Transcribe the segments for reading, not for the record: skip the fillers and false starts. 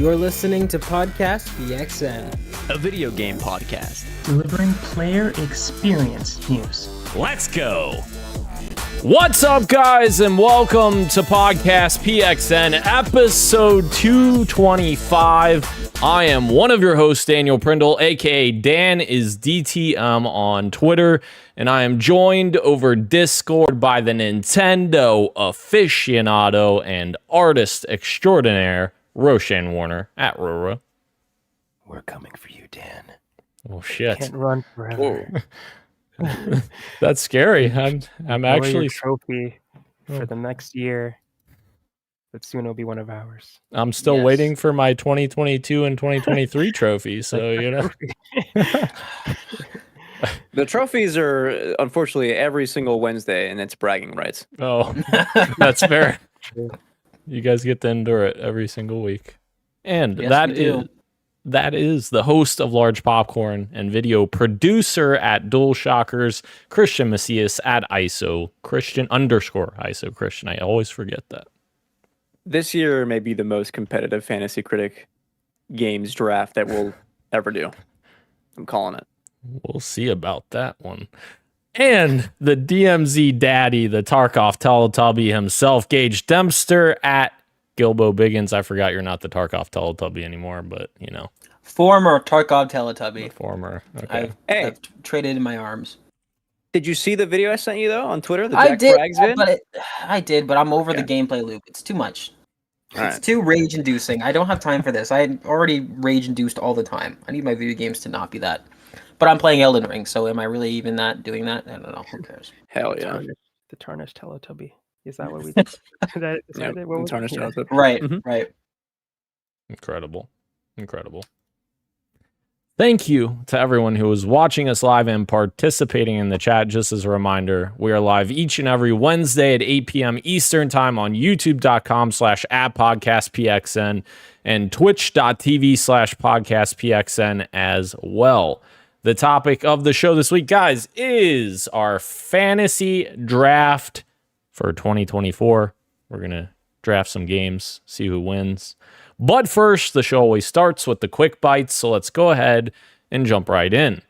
You're listening to Podcast PXN, a video game podcast delivering player experience news. Let's go! What's up, guys, and welcome to Podcast PXN, episode 225. I am one of your hosts, Daniel Prindle, aka Dan is DTM on Twitter, and I am joined over Discord by the Nintendo aficionado and artist extraordinaire, Roshan Warner, at Roro. We're coming for you, Dan. Oh, shit. Can't run forever. That's scary. I'm actually... trophy for the next year, but soon it'll be one of ours. I'm still waiting for my 2022 and 2023 trophy, so, you know. The trophies are, unfortunately, every single Wednesday, and it's bragging rights. Oh, that's fair. You guys get to endure it every single week. And Yes, that is the host of Large Popcorn and video producer at DualShockers, Christian Macias at ISO Christian _ISO Christian. I always forget that. This year may be the most competitive Fantasy Critic games draft that we'll ever do. I'm calling it. We'll see about that one. And the DMZ daddy, the Tarkov Teletubby himself, Gage Dempster at Gilbo Biggins. I forgot you're not the Tarkov Teletubby anymore, but you know. former Tarkov Teletubby. Former. Okay. I've traded in my arms. Did you see the video I sent you, though, on Twitter? The I Jack did, Frags vid? but I'm over the gameplay loop. It's too much. All It's right. too rage-inducing. I don't have time for this. I already rage-induced all the time. I need my video games to not be that. But I'm playing Elden Ring, so am I really even doing that? I don't know. Who cares? Hell yeah. The tarnished Teletubby. Is that what we did? Yeah, What was tarnished it? Teletubby. Right, Mhm. right. Incredible. Thank you to everyone who is watching us live and participating in the chat. Just as a reminder, we are live each and every Wednesday at 8 p.m. Eastern Time on youtube.com/@podcastpxn and twitch.tv/podcastpxn as well. The topic of the show this week, guys, is our fantasy draft for 2024. We're going to draft some games, see who wins. But first, the show always starts with the quick bites, so let's go ahead and jump right in.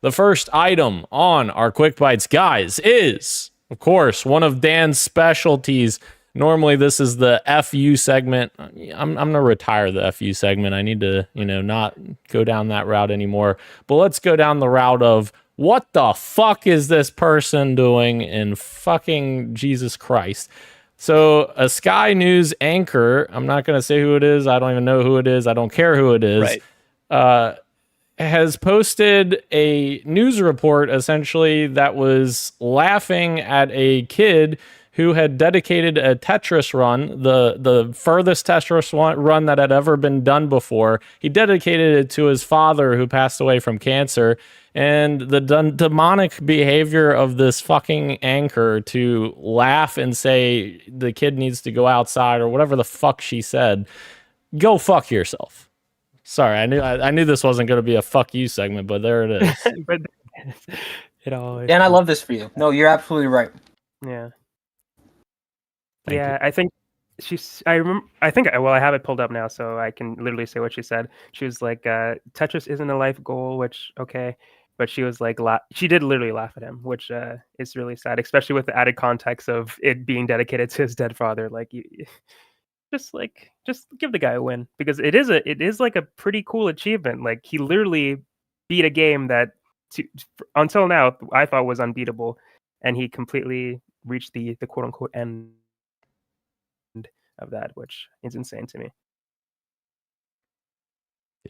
The first item on our quick bites, guys, is, of course, one of Dan's specialties. Normally, this is the FU segment. I'm going to retire the FU segment. I need to, not go down that route anymore. But let's go down the route of, what the fuck is this person doing in fucking Jesus Christ? So a Sky News anchor, I'm not going to say who it is. I don't even know who it is. I don't care who it is. Right. Has posted a news report, essentially, that was laughing at a kid who had dedicated a Tetris run, the furthest Tetris run that had ever been done before. He dedicated it to his father, who passed away from cancer. And the demonic behavior of this fucking anchor to laugh and say the kid needs to go outside or whatever the fuck she said. Go fuck yourself. Sorry, I knew this wasn't going to be a fuck you segment, but there it is. But it always. And I love this for you. No, you're absolutely right. Yeah. Thank you. I think she's. I remember. I have it pulled up now, so I can literally say what she said. She was like, "Tetris isn't a life goal," which okay. But she was like, she did literally laugh at him, which is really sad, especially with the added context of it being dedicated to his dead father. Like, just give the guy a win, because it is like a pretty cool achievement. Like, he literally beat a game that until now I thought was unbeatable, and he completely reached the quote unquote end of that, which is insane to me.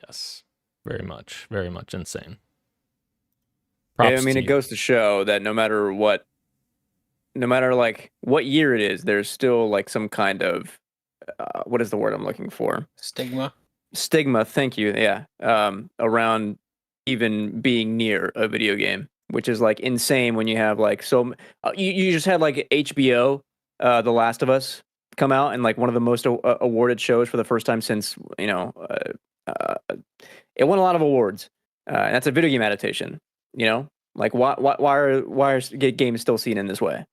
Yes, very much insane. Yeah, Props I mean, to it you. goes to show that no matter like what year it is, there's still like some kind of what is the word I'm looking for? Stigma. Thank you. Yeah. Around even being near a video game, which is like insane when you have like you just had like HBO, The Last of Us come out, and like one of the most awarded shows for the first time since it won a lot of awards. And that's a video game adaptation. Like why are games still seen in this way?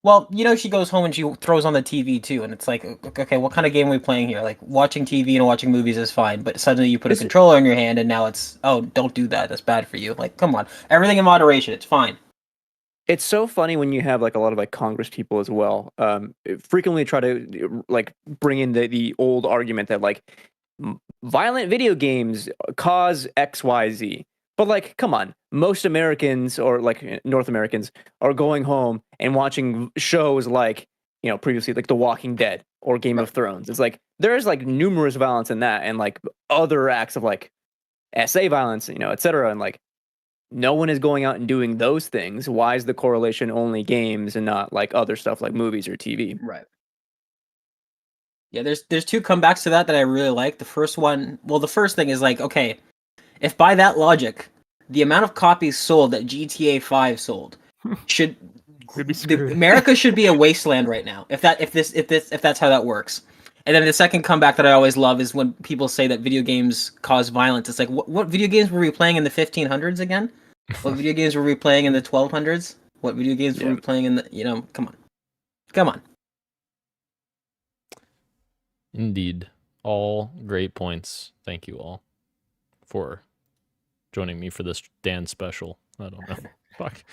Well, she goes home and she throws on the TV too, and it's like, okay, what kind of game are we playing here? Like, watching TV and watching movies is fine, but suddenly you put a This- controller in your hand, and now it's, oh, don't do that. That's bad for you. Like, come on, everything in moderation. It's fine. It's so funny when you have like a lot of like Congress people as well. Frequently try to like bring in the old argument that like violent video games cause XYZ. But like, come on, most Americans or like North Americans are going home and watching shows like, previously like The Walking Dead or Game of Thrones. It's like there's like numerous violence in that and like other acts of like SA violence, etc. And like no one is going out and doing those things. Why is the correlation only games and not like other stuff like movies or TV? Right. Yeah, there's two comebacks to that I really like. The first one, well, the first thing is like, okay, if by that logic, the amount of copies sold that GTA 5 sold should We'd be screwed. America should be a wasteland right now. If that's how that works. And then the second comeback that I always love is when people say that video games cause violence. It's like, what video games were we playing in the 1500s again? What video games were we playing in the 1200s? What video games were we playing in the, come on. Indeed. All great points. Thank you all for joining me for this Dan special. I don't know. Fuck.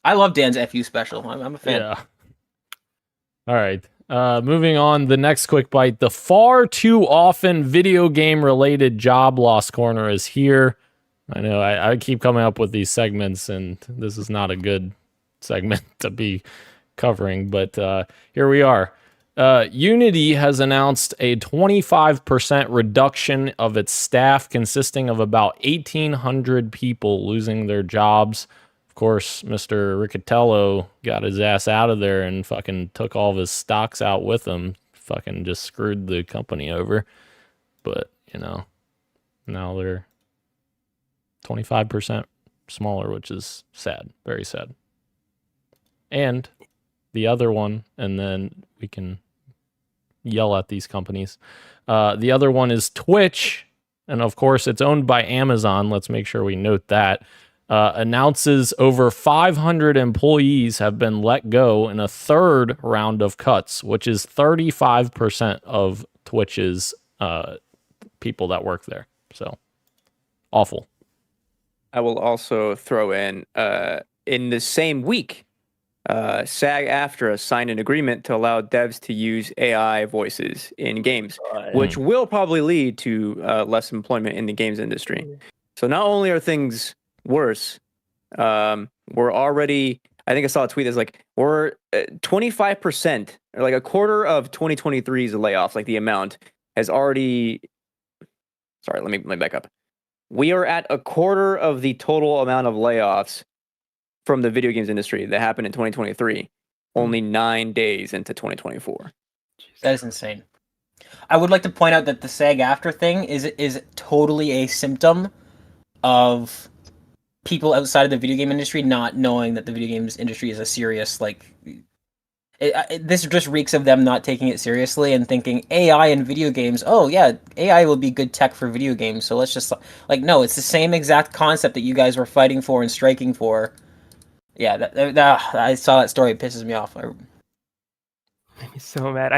I love Dan's FU special. I'm a fan. Yeah. All right. Moving on. The next quick bite. The far too often video game related job loss corner is here. I know I keep coming up with these segments, and this is not a good segment to be covering, but here we are. Unity has announced a 25% reduction of its staff, consisting of about 1,800 people losing their jobs. Of course, Mr. Riccatello got his ass out of there and fucking took all of his stocks out with him. Fucking just screwed the company over. But, now they're 25% smaller, which is sad. Very sad. And the other one, and then we can yell at these companies. The other one is Twitch, and of course it's owned by Amazon. Let's make sure we note that. Announces over 500 employees have been let go in a third round of cuts, which is 35% of Twitch's people that work there. So awful. I will also throw in the same week, SAG-AFTRA signed an agreement to allow devs to use AI voices in games, which will probably lead to less employment in the games industry. So not only are things worse, we're already, I think I saw a tweet that's like, we're 25%, or like a quarter of 2023's layoffs, like the amount has already, sorry, let me back up. We are at a quarter of the total amount of layoffs from the video games industry that happened in 2023, only 9 days into 2024. That is insane. I would like to point out that the SAG-AFTRA thing is totally a symptom of people outside of the video game industry not knowing that the video games industry is a serious, this just reeks of them not taking it seriously and thinking AI and video games, oh yeah, AI will be good tech for video games, so let's just, no, it's the same exact concept that you guys were fighting for and striking for. Yeah, I saw that story. It pisses me off. Made me so mad.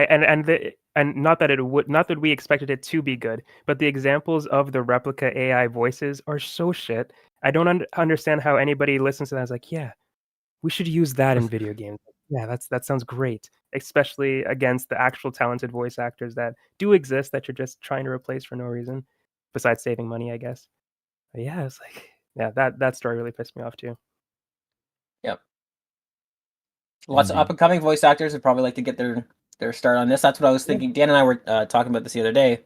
And not that we expected it to be good, but the examples of the replica AI voices are so shit. I don't understand how anybody listens to that and is like, yeah, we should use that in video games. Yeah, that sounds great, especially against the actual talented voice actors that do exist that you're just trying to replace for no reason, besides saving money, I guess. But yeah, it's like, yeah, that story really pissed me off too. Yep. Lots of up-and-coming voice actors would probably like to get their start on this. That's what I was thinking. Dan and I were talking about this the other day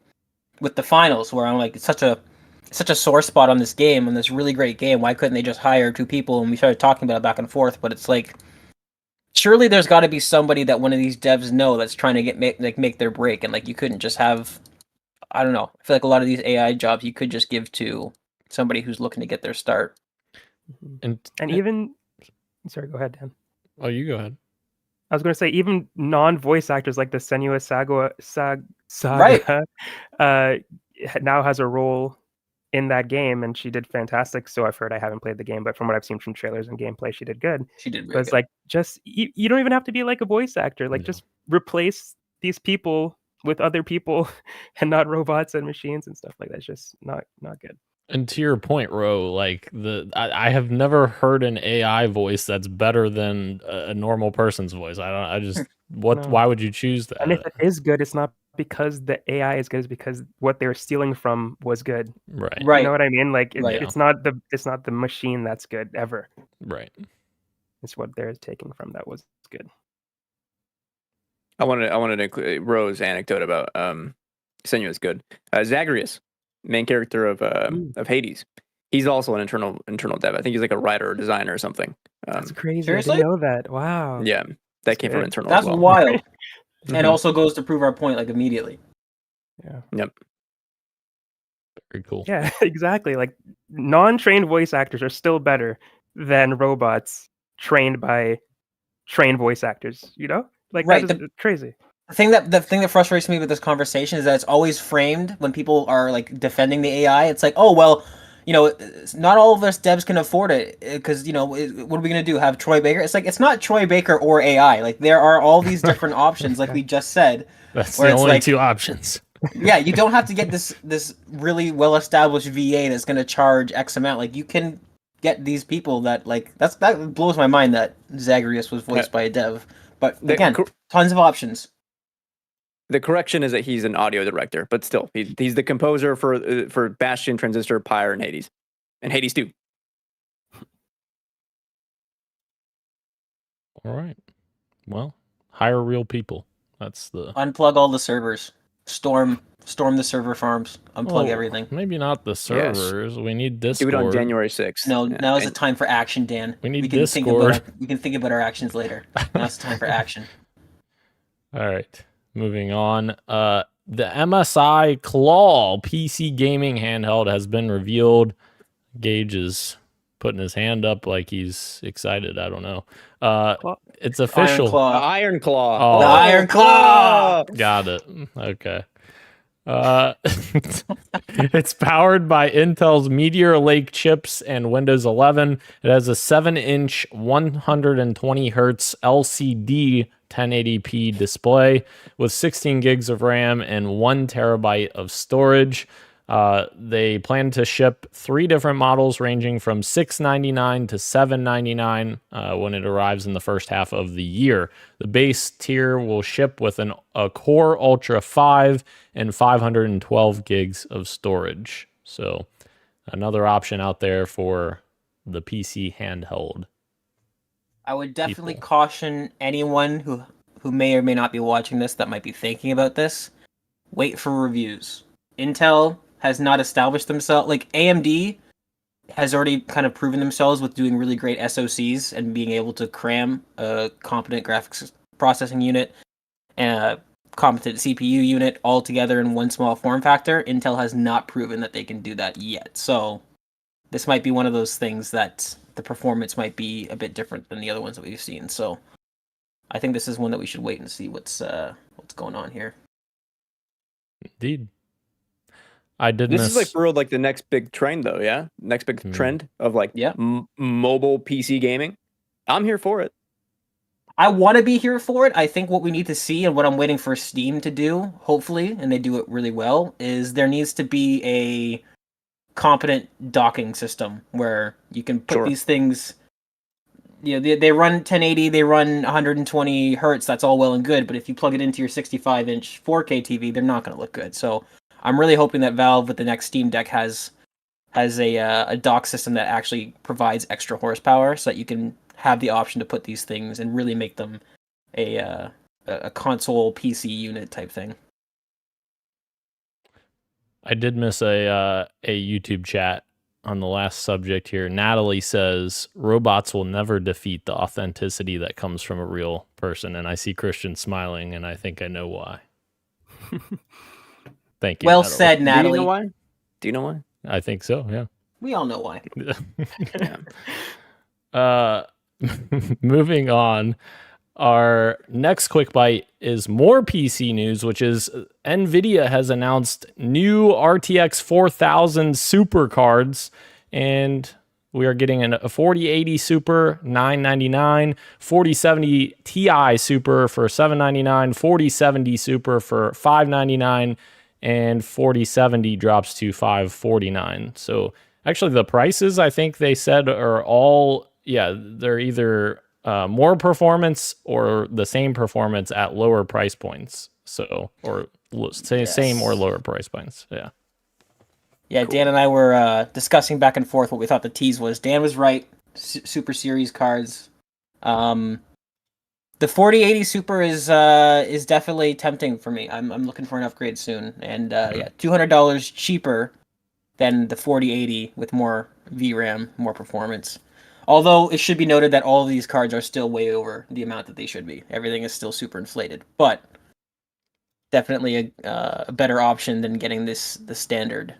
with the finals, where I'm like, it's such a sore spot on this game, on this really great game. Why couldn't they just hire two people? And we started talking about it back and forth, but it's like, surely there's got to be somebody that one of these devs know that's trying to make their break, and like you couldn't just have, I don't know. I feel like a lot of these AI jobs you could just give to somebody who's looking to get their start. And even, sorry, go ahead, Dan. Oh, you go ahead. I was going to say, even non-voice actors like the Senua Saga Right. Now has a role in that game, and she did fantastic. So I've heard. I haven't played the game, but from what I've seen from trailers and gameplay, she did good. She did But very it's good. like just you don't even have to be like a voice actor. Like No. just replace these people with other people and not robots and machines and stuff like that. It's just not good. And to your point, Ro, like I have never heard an AI voice that's better than a normal person's voice. No. Why would you choose that? And if it is good, it's not because the AI is good, it's because what they were stealing from was good. Right. Right. You know what I mean? Like Right. it's not the machine that's good ever. Right. It's what they're taking from that was good. I wanted to include Rose's anecdote about Senua is good. Zagreus, main character of Hades, he's also an internal dev. I think he's like a writer or designer or something. That's crazy. seriously? I didn't know that. Wow. Yeah, that came from good. internal. That's as well. wild. Mhm. And also goes to prove our point like immediately. Yeah. Yep. Very cool. Yeah, exactly. Like non-trained voice actors are still better than robots trained by trained voice actors, you know? Like Right, that is crazy. The thing that frustrates me with this conversation is that it's always framed when people are like defending the AI. It's like, oh well, not all of us devs can afford it because what are we gonna do? Have Troy Baker? It's like it's not Troy Baker or AI. Like there are all these different options, like we just said. That's Where the it's only like- two options. Yeah, you don't have to get this really well established VA that's gonna charge X amount. Like you can get these people that that blows my mind that Zagreus was voiced by a dev. But again, tons of options. The correction is that he's an audio director, but still, he's the composer for Bastion, Transistor, Pyre, and Hades 2. All right. Well, hire real people. That's the Unplug all the servers. Storm the server farms. Unplug everything. Maybe not the servers. We need Discord. Do it on January 6th. No, Yeah. now is the time for action, Dan. We need can Discord. we can think about our actions later. Now it's time for action. All right. Moving on. The MSI Claw PC gaming handheld has been revealed. Gage is putting his hand up like he's excited. I don't know. It's official. The Iron Claw. Oh. The Iron Claw. Got it. Okay. It's powered by Intel's Meteor Lake chips and Windows 11. It has a 7-inch 120 hertz LCD 1080p display with 16 gigs of RAM and 1 terabyte of storage. They plan to ship 3 different models ranging from $699 to $799 when it arrives in the first half of the year. The base tier will ship with a Core Ultra 5 and 512 gigs of storage. So another option out there for the PC handheld. I would definitely caution anyone who may or may not be watching this that might be thinking about this. Wait for reviews. Intel has not established themselves. Like AMD has already kind of proven themselves with doing really great SoCs and being able to cram a competent graphics processing unit and a competent CPU unit all together in one small form factor. Intel has not proven that they can do that yet. So this might be one of those things that the performance might be a bit different than the other ones that we've seen. So I think this is one that we should wait and see what's going on here. Indeed. I did This miss... is like for real, like the next big trend, though. Yeah, next big trend of like mobile PC gaming. I'm here for it. I want to be here for it. I think what we need to see and what I'm waiting for Steam to do, hopefully, and they do it really well, is there needs to be a competent docking system where you can put these things. They run 1080, they run 120 hertz. That's all well and good, but if you plug it into your 65-inch 4K TV, they're not going to look good. So I'm really hoping that Valve with the next Steam Deck has a dock system that actually provides extra horsepower, so that you can have the option to put these things and really make them a console PC unit type thing. I did miss a YouTube chat on the last subject here. Natalie says robots will never defeat the authenticity that comes from a real person, and I see Christian smiling, and I think I know why. Thank you. Well Natalie. said, Natalie. Do you know why? Do you know why? I think so. Yeah. We all know why. Yeah. Moving on. Our next quick bite is more PC news, which is NVIDIA has announced new RTX 4000 Super cards, and we are getting a 4080 Super $999, 4070 Ti Super for $799, 4070 Super for $599, and 4070 drops to $549. So actually, the prices I think they said are all they're either more performance or the same performance at lower price points. So, or same or lower price points. Yeah. Yeah, cool. Dan and I were discussing back and forth what we thought the tease was. Dan was right. Super Series cards. The 4080 Super is definitely tempting for me. I'm looking for an upgrade soon, and $200 cheaper than the 4080 with more VRAM, more performance. Although it should be noted that all of these cards are still way over the amount that they should be. Everything is still super inflated, but definitely a better option than getting the standard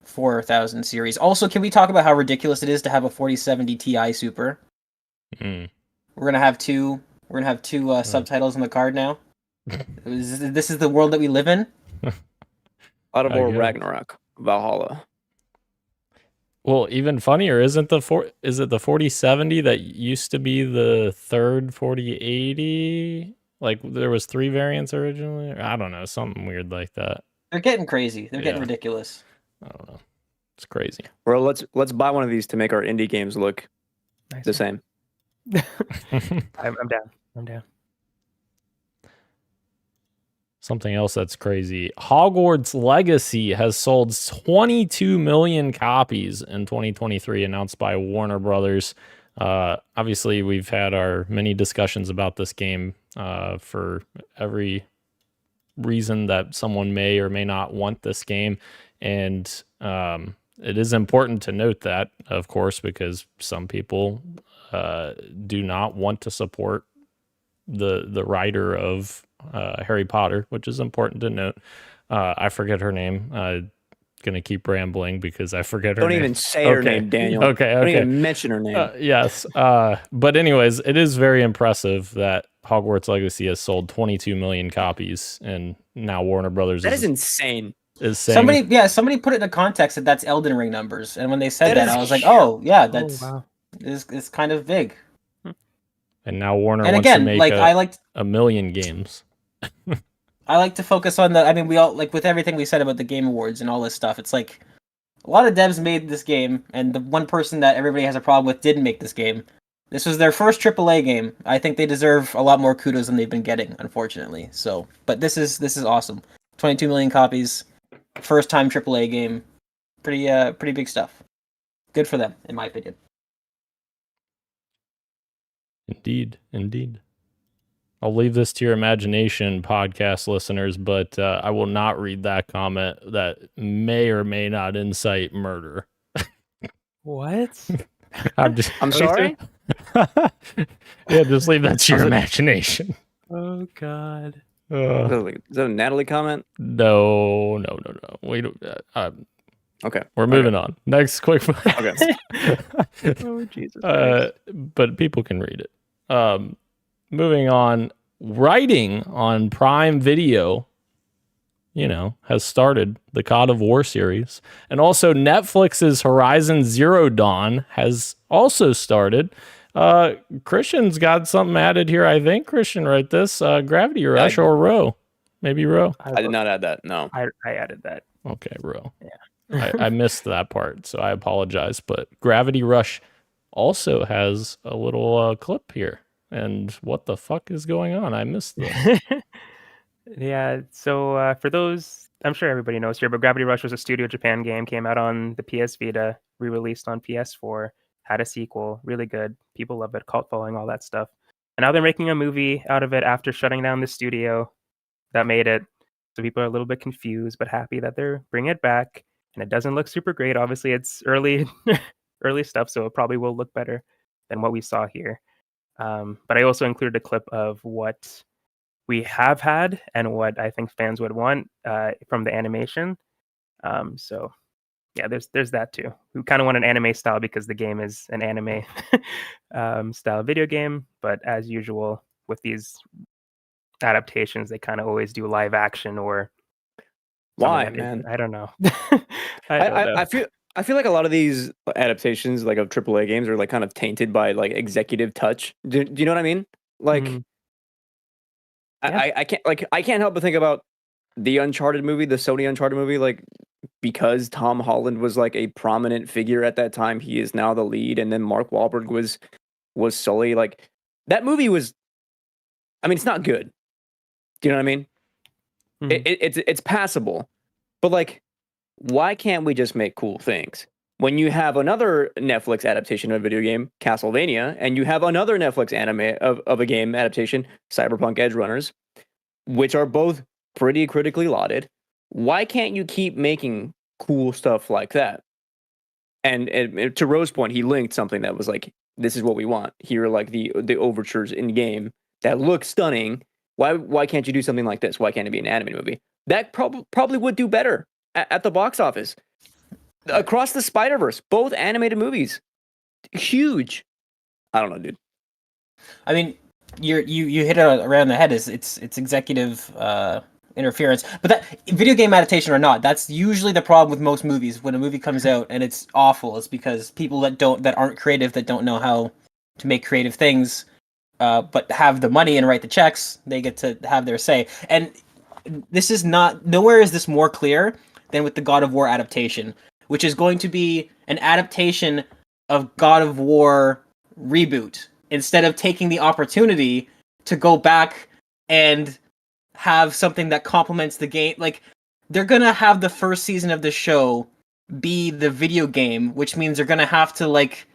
4000 series. Also, can we talk about how ridiculous it is to have a 4070 Ti Super? We're gonna have two subtitles on the card now. This is the world that we live in. God of War Ragnarok, Valhalla. Well, even funnier, is it the 4070 that used to be the third 4080? Like there was 3 variants originally? I don't know, something weird like that. They're getting crazy. They're getting ridiculous. I don't know. It's crazy. Bro, let's buy one of these to make our indie games look the same. I'm down. I'm down. Something else that's crazy. Hogwarts Legacy has sold 22 million copies in 2023, announced by Warner Brothers. Obviously, we've had our many discussions about this game for every reason that someone may or may not want this game. And it is important to note that, of course, because some people do not want to support the writer of Harry Potter, which is important to note. I forget her name. Gonna keep rambling because I forget her name. Don't even say her name, Daniel. Okay. Don't even mention her name. Yes. But anyways, it is very impressive that Hogwarts Legacy has sold 22 million copies, and now Warner Brothers is insane. Is saying, somebody put it in a context that that's Elden Ring numbers, and when they said that I was like, oh yeah, that's it's kind of big. And now Warner wants to make a million games. I like to focus on we all, like with everything we said about the Game Awards and all this stuff, it's like a lot of devs made this game, and the one person that everybody has a problem with didn't make this game. This was their first AAA game. I think they deserve a lot more kudos than they've been getting, unfortunately. So, but this is awesome. 22 million copies, first time AAA game. Pretty big stuff. Good for them, in my opinion. Indeed. I'll leave this to your imagination, podcast listeners, but I will not read that comment that may or may not incite murder. What? I'm sorry? Yeah, just leave that to your imagination. Oh, God. Is that a Natalie comment? No. We don't. Okay. We're moving on. Next quick. Okay. Oh, Jesus. But people can read it. Moving on, writing on Prime Video, has started the God of War series. And also Netflix's Horizon Zero Dawn has also started. Christian's got something added here, I think. Christian wrote this. Gravity Rush or Row. Maybe Row. I did not add that, no. I added that. Okay, Row. Yeah. I missed that part, so I apologize. But Gravity Rush also has a little clip here. And what the fuck is going on? I missed this. Yeah, so for those, I'm sure everybody knows here, but Gravity Rush was a Studio Japan game, came out on the PS Vita, re-released on PS4, had a sequel, really good. People love it, cult following, all that stuff. And now they're making a movie out of it after shutting down the studio that made it. So people are a little bit confused, but happy that they're bringing it back. And it doesn't look super great. Obviously, it's early stuff, so it probably will look better than what we saw here. But I also included a clip of what we have had and what I think fans would want from the animation. So yeah, there's that too. We kind of want an anime style because the game is an anime style video game, but as usual with these adaptations, they kind of always do live action or Why, something man? I don't know. I don't know. I feel like a lot of these adaptations, like of AAA games, are like kind of tainted by like executive touch. Do you know what I mean? Like, Mhm. Yeah. I can't help but think about the Uncharted movie, the Sony Uncharted movie, like because Tom Holland was like a prominent figure at that time, he is now the lead, and then Mark Wahlberg was Sully. Like that movie was, I mean, it's not good. Do you know what I mean? Mhm. It's passable, but like, why can't we just make cool things? When you have another Netflix adaptation of a video game, Castlevania, and you have another Netflix anime of a game adaptation, Cyberpunk Edge Runners, which are both pretty critically lauded, why can't you keep making cool stuff like that? And to Rose's point, he linked something that was like, this is what we want. Here are like the overtures in game that look stunning. Why can't you do something like this? Why can't it be an anime movie? That probably would do better at the box office. Across the Spider-Verse, both animated movies, huge. I don't know, dude. I mean, you hit it around the head. It's executive interference, but that video game adaptation or not, that's usually the problem with most movies. When a movie comes out and it's awful, it's because people that aren't creative, that don't know how to make creative things, but have the money and write the checks, they get to have their say. And this is nowhere is this more clear than with the God of War adaptation, which is going to be an adaptation of God of War reboot, instead of taking the opportunity to go back and have something that complements the game. Like, they're gonna have the first season of the show be the video game, which means they're gonna have to, like,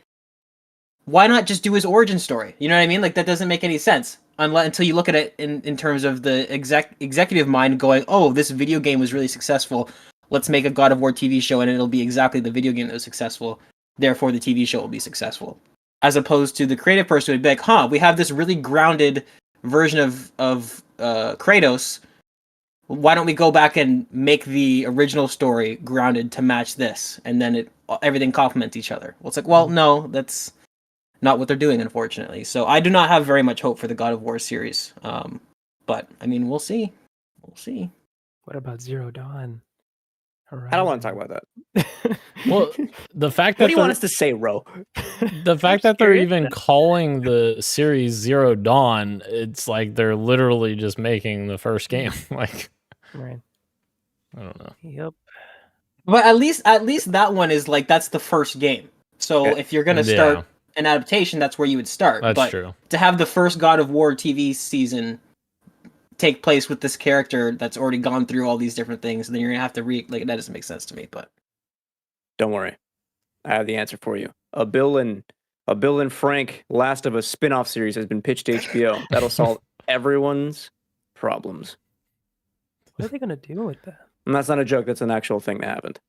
why not just do his origin story? You know what I mean? Like, that doesn't make any sense until you look at it in terms of the executive mind going, oh, this video game was really successful. Let's make a God of War TV show, and it'll be exactly the video game that was successful. Therefore, the TV show will be successful. As opposed to the creative person would be like, we have this really grounded version of Kratos. Why don't we go back and make the original story grounded to match this? And then everything complements each other. Well, it's like, well, no, that's not what they're doing, unfortunately. So I do not have very much hope for the God of War series. But, I mean, we'll see. We'll see. What about Zero Dawn? I don't want to talk about that. Well, the fact that What do you want us to say, Ro? the fact that they're even calling the series Zero Dawn, it's like they're literally just making the first game. Like, Right. I don't know. Yep. But at least that one is like, that's the first game. So if you're gonna start an adaptation, that's where you would start. That's but true. To have the first God of War TV season take place with this character that's already gone through all these different things, and then you're gonna have to that doesn't make sense to me. But don't worry, I have the answer for you. A Bill and Frank Last of Us spin-off series has been pitched to HBO. That'll solve everyone's problems. What are they gonna do with that? And that's not a joke. That's an actual thing that happened.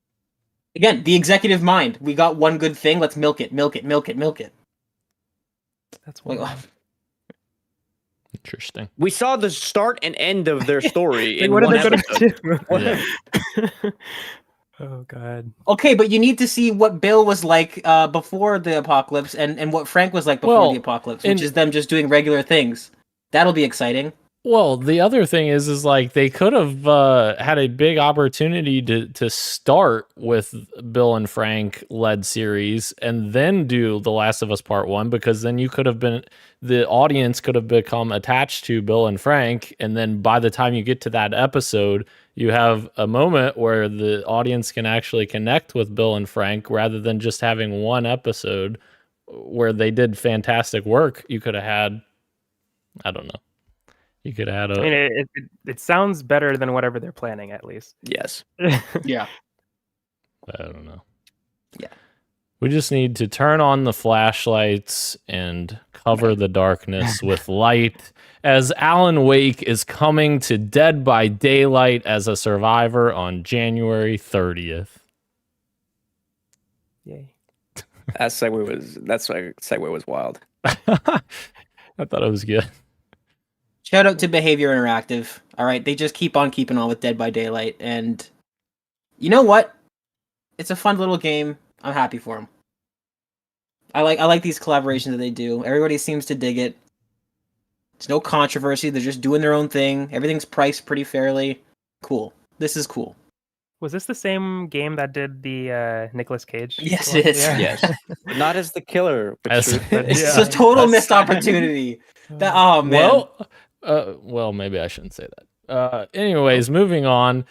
again, the executive mind. We got one good thing. Let's milk it. That's Like, wild. Interesting. We saw the start and end of their story Like, in what are one they gonna episode. do? Oh god. okay, but you need to see what Bill was like before the apocalypse, and what Frank was like before the apocalypse, which is them just doing regular things. That'll be exciting. Well, the other thing is like they could have had a big opportunity to start with Bill and Frank led series and then do The Last of Us Part 1, because then the audience could have become attached to Bill and Frank, and then by the time you get to that episode, you have a moment where the audience can actually connect with Bill and Frank rather than just having one episode where they did fantastic work. You could have had, I don't know. You could add I mean, it sounds better than whatever they're planning, at least. Yes. Yeah. I don't know. Yeah. We just need to turn on the flashlights and cover the darkness with light, as Alan Wake is coming to Dead by Daylight as a survivor on January 30th. Yay. That segue was wild. I thought it was good. Shout out to Behavior Interactive. All right, they just keep on keeping on with Dead by Daylight, and you know what? it's a fun little game. I'm happy for them. I like these collaborations that they do. Everybody seems to dig it. There's no controversy. They're just doing their own thing. Everything's priced pretty fairly. Cool. This is cool. Was this the same game that did the Nicolas Cage? Yes, one? it is. Yeah. Yes. Not as the killer. As- It's Yeah. a total That's- missed opportunity. Oh man. Well, maybe I shouldn't say that. Anyways, moving on.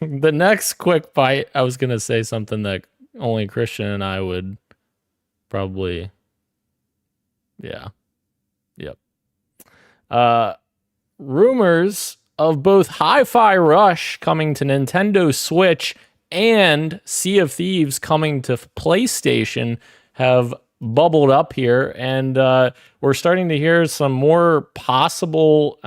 The next quick bite, I was gonna say something that only Christian and I would probably. Yeah. Yep. Rumors of both Hi-Fi Rush coming to Nintendo Switch and Sea of Thieves coming to PlayStation have bubbled up here, and we're starting to hear some more possible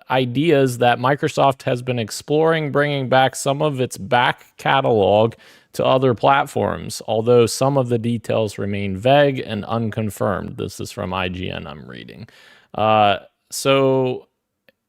ideas that Microsoft has been exploring bringing back some of its back catalog to other platforms, although some of the details remain vague and unconfirmed. This is from IGN I'm reading. So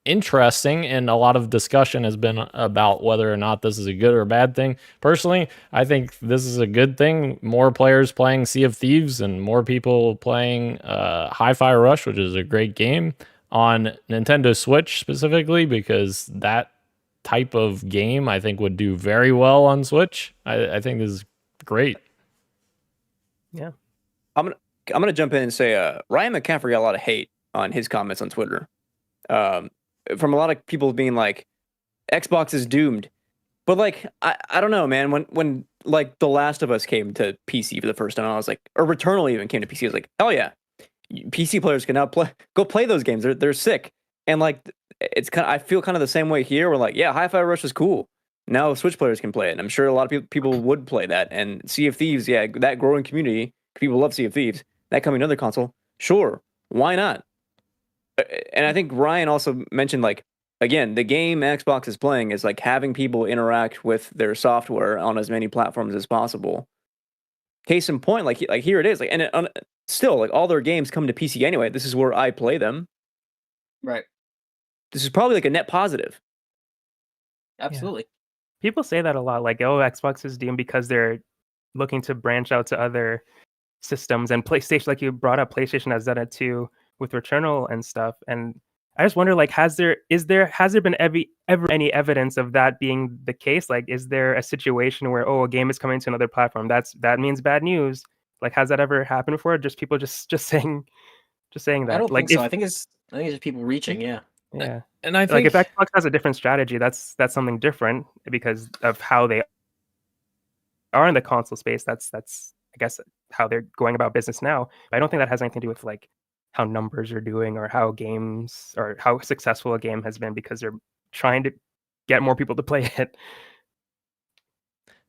interesting, and a lot of discussion has been about whether or not this is a good or a bad thing. Personally, I think this is a good thing. More players playing Sea of Thieves and more people playing Hi-Fi Rush, which is a great game, on Nintendo Switch specifically, because that type of game I think would do very well on Switch. I think this is great. Yeah. I'm gonna jump in and say Ryan McCaffrey got a lot of hate on his comments on Twitter. From a lot of people being like, Xbox is doomed. But like, I don't know, man. When like The Last of Us came to PC for the first time, I was like, or Returnal even came to PC, I was like, hell yeah, PC players can now go play those games. They're sick. And like, it's kind of, I feel kind of the same way here. We're like, yeah, Hi-Fi Rush is cool. Now Switch players can play it, and I'm sure a lot of people would play that. And Sea of Thieves, yeah, that growing community, people love Sea of Thieves. That coming to another console, sure, why not? And I think Ryan also mentioned, like, again, the game Xbox is playing is like having people interact with their software on as many platforms as possible. Case in point, like here it is, like, and still, like, all their games come to PC anyway. This is where I play them. Right. This is probably like a net positive. Absolutely. People say that a lot, like, oh, Xbox is doomed because they're looking to branch out to other systems, and PlayStation, like you brought up, PlayStation has done it too with Returnal and stuff. And I just wonder, like, has there been ever any evidence of that being the case? Like, is there a situation where, oh, a game is coming to another platform, that means bad news? Like, has that ever happened before? Just people just saying that. I don't like, think so. I think it's just people reaching. Yeah. yeah. And I Like, think if Xbox has a different strategy, that's something different because of how they are in the console space. That's I guess how they're going about business now. But I don't think that has anything to do with like how numbers are doing or how games or how successful a game has been, because they're trying to get more people to play it.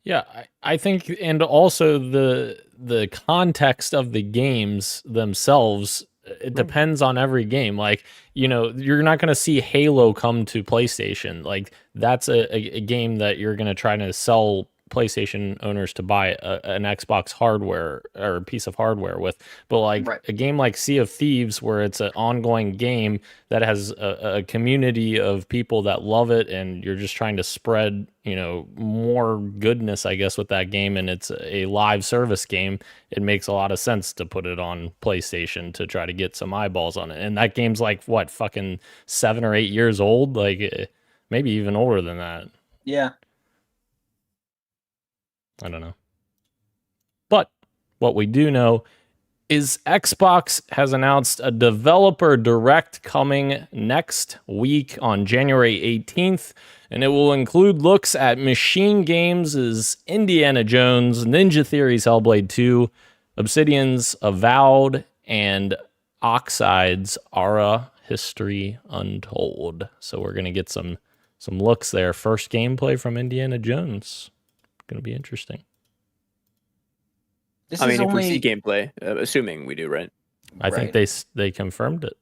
Yeah, I think, and also the context of the games themselves, it depends on every game. Like, you know, you're not going to see Halo come to PlayStation. Like, that's a game that you're going to try to sell PlayStation owners to buy an Xbox hardware or a piece of hardware with. But like a game like Sea of Thieves, where it's an ongoing game that has a community of people that love it, and you're just trying to spread, you know, more goodness, I guess, with that game, and it's a live service game, it makes a lot of sense to put it on PlayStation to try to get some eyeballs on it. And that game's like, what, fucking 7 or 8 years old? Like, maybe even older than that. Yeah. I don't know. But what we do know is Xbox has announced a developer direct coming next week on January 18th, and it will include looks at Machine Games' Indiana Jones, Ninja Theory's Hellblade 2, Obsidian's Avowed, and Oxide's Ara History Untold. So we're going to get some looks there. First gameplay from Indiana Jones. Going to be interesting. I mean, if we see gameplay, assuming we do, right? I think they confirmed it.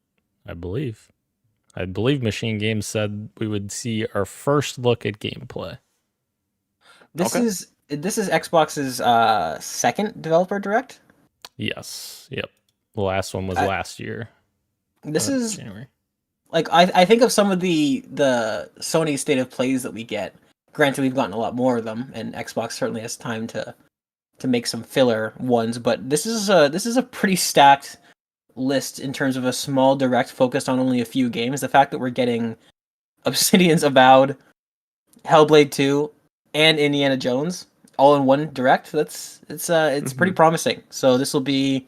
I believe Machine Games said we would see our first look at gameplay. This is Xbox's second developer direct. Yes. Yep. The last one was last year. This is January. Like, I think of some of the Sony State of Plays that we get, Granted, we've gotten a lot more of them, and Xbox certainly has time to make some filler ones. But this is a pretty stacked list in terms of a small direct focused on only a few games. The fact that we're getting Obsidian's Avowed, Hellblade 2, and Indiana Jones all in one direct, it's pretty promising. So this will be,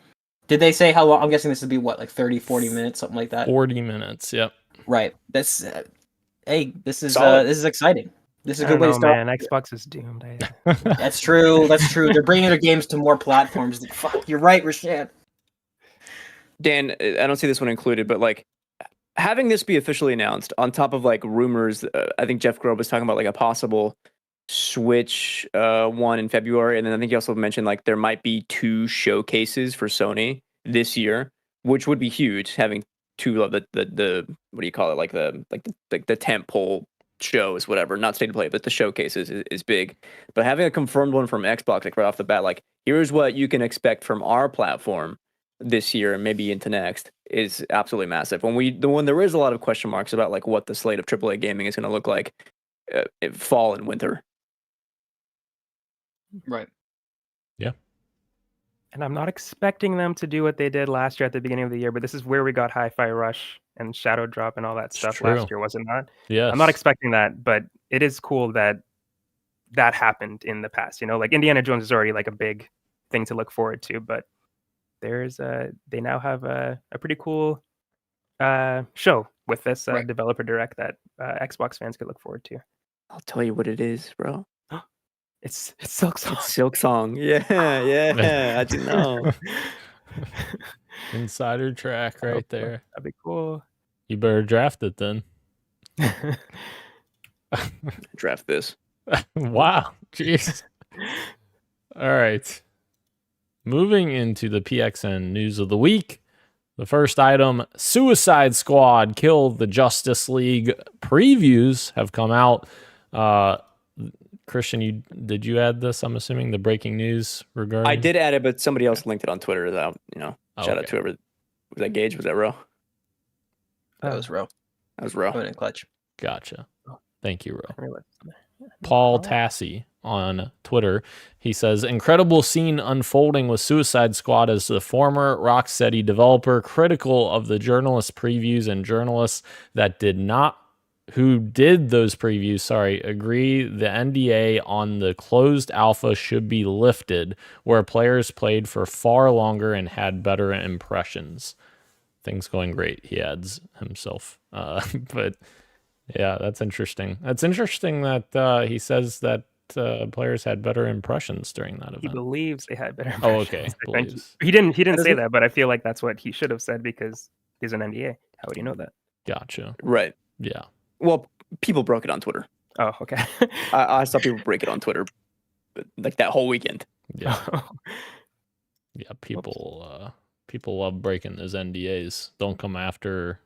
did they say how long? I'm guessing this would be what, like 30, 40 minutes, something like that? 40 minutes, yep. Right. That's hey, this is exciting. This is a I good don't way know, to start. man. Xbox is doomed. That's true. They're bringing their games to more platforms. Fuck, you're right, Rashad. Dan, I don't see this one included, but like having this be officially announced on top of like rumors, I think Jeff Grubb was talking about like a possible Switch one in February, and then I think he also mentioned like there might be 2 showcases for Sony this year, which would be huge. Having 2 of the what do you call it, like the tent pole shows, whatever, not state of play, but the showcases is big. But having a confirmed one from Xbox, like right off the bat, like here's what you can expect from our platform this year and maybe into next, is absolutely massive. When there is a lot of question marks about like what the slate of AAA gaming is going to look like fall and winter. Right. Yeah. And I'm not expecting them to do what they did last year at the beginning of the year, but this is where we got Hi-Fi Rush and Shadow Drop and all that stuff true. last year, wasn't that? Yes. I'm not expecting that, but it is cool that that happened in the past. You know, like Indiana Jones is already like a big thing to look forward to, but they now have a pretty cool show with this developer direct that Xbox fans could look forward to. I'll tell you what it is, bro. It's Silksong. It's Silksong. Yeah. I do know. Insider track right there. That'd be cool. You better draft it then. Draft this. Wow. Jeez. All right. Moving into the PXN news of the week. The first item, Suicide Squad Kill the Justice League previews have come out. Christian, did you add this? I'm assuming the breaking news regarding. I did add it, but somebody else linked it on Twitter. That shout out to whoever. Was that Gage? Was that Ro? That was Ro. That was Ro. In clutch. Gotcha. Thank you, Ro. Paul Tassi on Twitter. He says, incredible scene unfolding with Suicide Squad as the former Rocksteady developer critical of the journalist previews and journalists that who did those previews, agree the NDA on the closed alpha should be lifted, where players played for far longer and had better impressions. Things going great, he adds himself. But yeah, that's interesting. That's interesting that he says that players had better impressions during that event. He believes they had better impressions. Oh, okay. He didn't say that, but I feel like that's what he should have said because he's an NDA. How would you know that? Gotcha. Right. Yeah. Well, people broke it on Twitter. Oh, okay. I saw people break it on Twitter like that whole weekend. Yeah. Yeah, people love breaking those NDAs. Don't come after,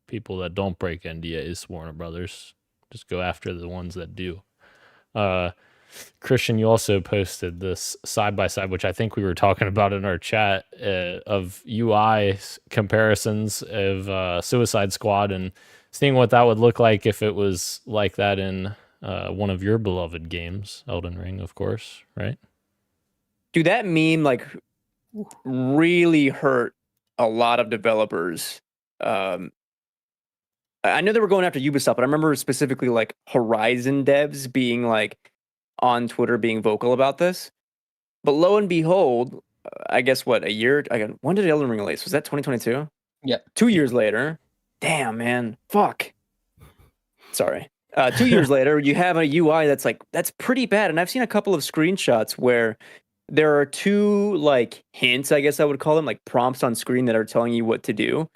people that don't break NDAs, Warner Brothers. Just go after the ones that do. Christian, you also posted this side-by-side, which I think we were talking about in our chat, of UI comparisons of Suicide Squad and seeing what that would look like if it was like that in one of your beloved games, Elden Ring, of course, right? Dude, that meme like really hurt a lot of developers. I know they were going after Ubisoft, but I remember specifically like Horizon devs being like on Twitter being vocal about this. But lo and behold, I guess when did Elden Ring release? Was that 2022? Yeah. 2 years later. Damn, man. Fuck. Sorry. 2 years later, you have a UI that's pretty bad. And I've seen a couple of screenshots where there are 2 like hints, I guess I would call them, like prompts on screen that are telling you what to do.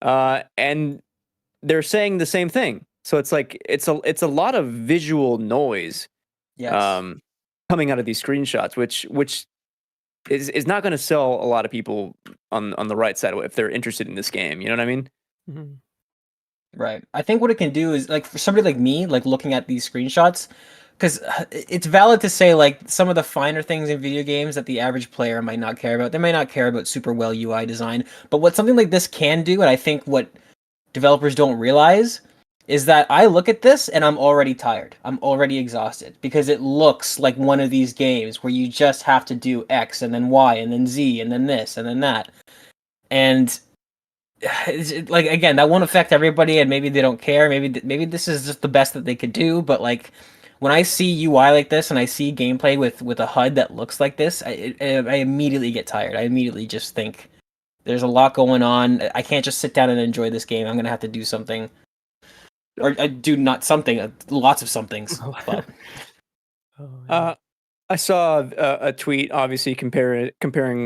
And they're saying the same thing. So it's like it's a lot of visual noise coming out of these screenshots, which is not going to sell a lot of people on the right side if they're interested in this game. You know what I mean? Mm-hmm. Right. I think what it can do is, like, for somebody like me, like looking at these screenshots, because it's valid to say like some of the finer things in video games that the average player might not care about. They might not care about super well UI design, but what something like this can do, and I think what developers don't realize, is that I look at this and I'm already tired. I'm already exhausted because it looks like one of these games where you just have to do X and then Y and then Z and then this and then that. And like, again, that won't affect everybody, and maybe they don't care. Maybe this is just the best that they could do. But like, when I see UI like this and I see gameplay with a HUD that looks like this, I immediately get tired. I immediately just think there's a lot going on. I can't just sit down and enjoy this game. I'm gonna have to do something, or do not something. Lots of somethings. But I saw a tweet, obviously comparing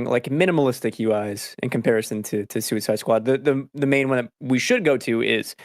like minimalistic UIs in comparison to Suicide Squad. The main one that we should go to is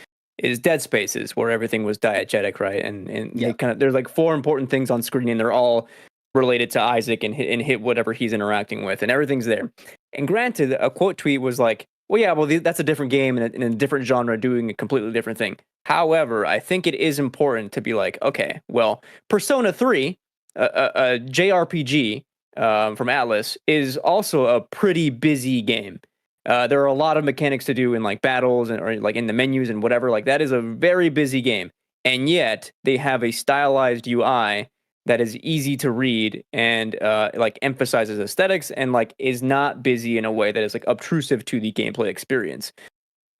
Dead Spaces, where everything was diegetic, right? And there's like 4 important things on screen, and they're all related to Isaac and hit whatever he's interacting with, and everything's there. And granted, a quote tweet was like, "Well, yeah, well that's a different game in a different genre doing a completely different thing." However, I think it is important to be like, okay, well, Persona 3. A JRPG from Atlas is also a pretty busy game. There are a lot of mechanics to do in like battles or like in the menus and whatever. Like that is a very busy game, and yet they have a stylized UI that is easy to read and like emphasizes aesthetics and like is not busy in a way that is like obtrusive to the gameplay experience.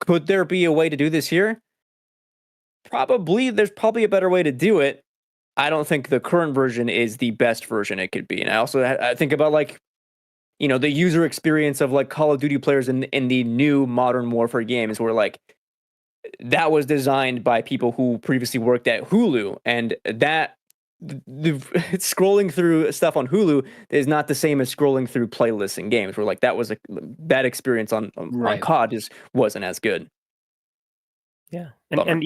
Could there be a way to do this here? Probably. There's probably a better way to do it. I don't think the current version is the best version it could be. And I think about like, you know, the user experience of like Call of Duty players in the new Modern Warfare games, where like that was designed by people who previously worked at Hulu, and that scrolling through stuff on Hulu is not the same as scrolling through playlists in games, where like that experience on COD just wasn't as good. Yeah, and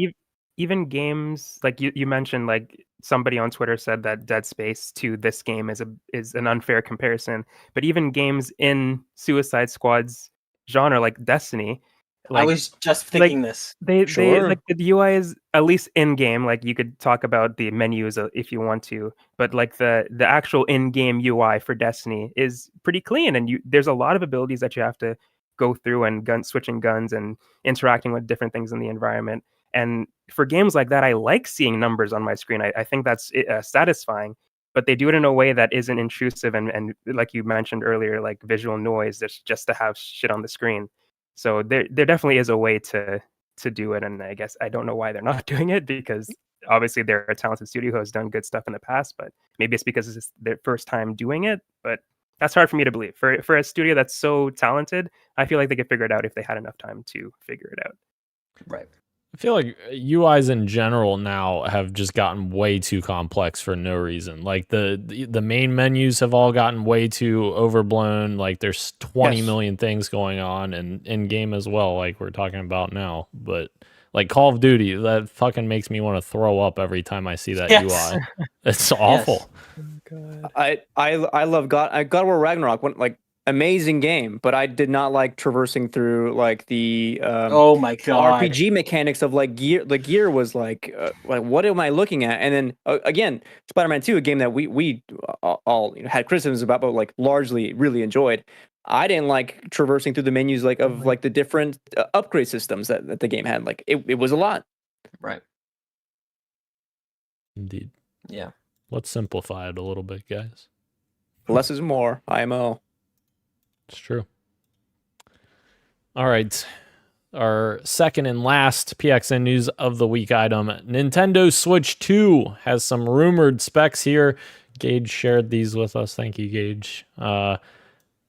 even games like you mentioned, like somebody on Twitter said that Dead Space to this game is an unfair comparison. But even games in Suicide Squad's genre, like Destiny, like, I was just thinking this. They like the UI is at least in game. Like you could talk about the menus if you want to, but like the actual in game UI for Destiny is pretty clean, and there's a lot of abilities that you have to go through, and switching guns and interacting with different things in the environment. And for games like that, I like seeing numbers on my screen. I think that's satisfying, but they do it in a way that isn't intrusive and like you mentioned earlier, like visual noise just to have shit on the screen. So there definitely is a way to do it, and I guess I don't know why they're not doing it, because obviously they're a talented studio who has done good stuff in the past, but maybe it's because it's their first time doing it. But that's hard for me to believe. For a studio that's so talented, I feel like they could figure it out if they had enough time to figure it out. Right. I feel like UIs in general now have just gotten way too complex for no reason. Like the main menus have all gotten way too overblown. Like there's 20 million things going on, and in game as well, like we're talking about now. But like Call of Duty, that fucking makes me want to throw up every time I see that UI. It's awful. I love God of War Ragnarok. Amazing game, but I did not like traversing through like the oh my god RPG mechanics of like gear. The gear was like what am I looking at? And then again, Spider-Man 2, a game that we all had criticisms about, but like largely really enjoyed. I didn't like traversing through the menus of like the different upgrade systems that the game had. Like it was a lot. Right. Indeed. Yeah. Let's simplify it a little bit, guys. Less is more. IMO. It's true. All right. Our second and last PXN news of the week item. Nintendo Switch 2 has some rumored specs here. Gage shared these with us. Thank you, Gage.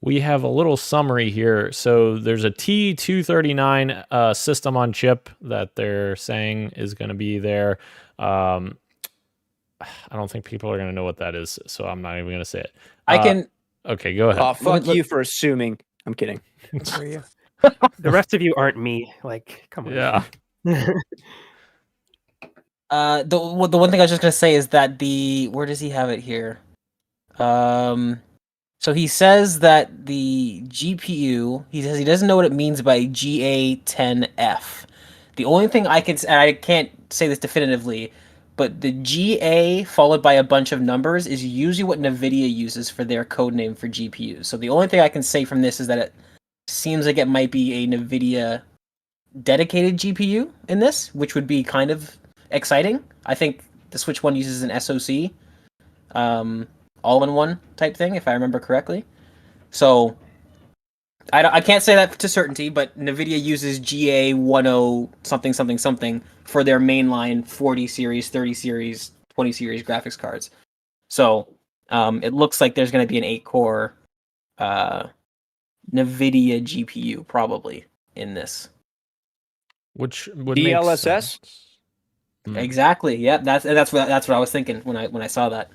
We have a little summary here. So there's a T239 system on chip that they're saying is going to be there. I don't think people are going to know what that is, so I'm not even going to say it. I can... Okay, go ahead. Oh, fuck you for assuming. I'm kidding. The rest of you aren't me. Like, come on. Yeah. The one thing I was just gonna say is that where does he have it here? So he says that the GPU. He says he doesn't know what it means by GA10F. The only thing I can't say this definitively, but the GA followed by a bunch of numbers is usually what NVIDIA uses for their code name for GPUs. So the only thing I can say from this is that it seems like it might be a NVIDIA dedicated GPU in this, which would be kind of exciting. I think the Switch One uses an SoC, all-in-one type thing, if I remember correctly. So I can't say that to certainty, but NVIDIA uses GA10 something something something for their mainline 40 series, 30 series, 20 series graphics cards. So it looks like there's going to be an 8-core NVIDIA GPU probably in this. Which would make DLSS? sense. Exactly. Yeah, that's what I was thinking when I saw that.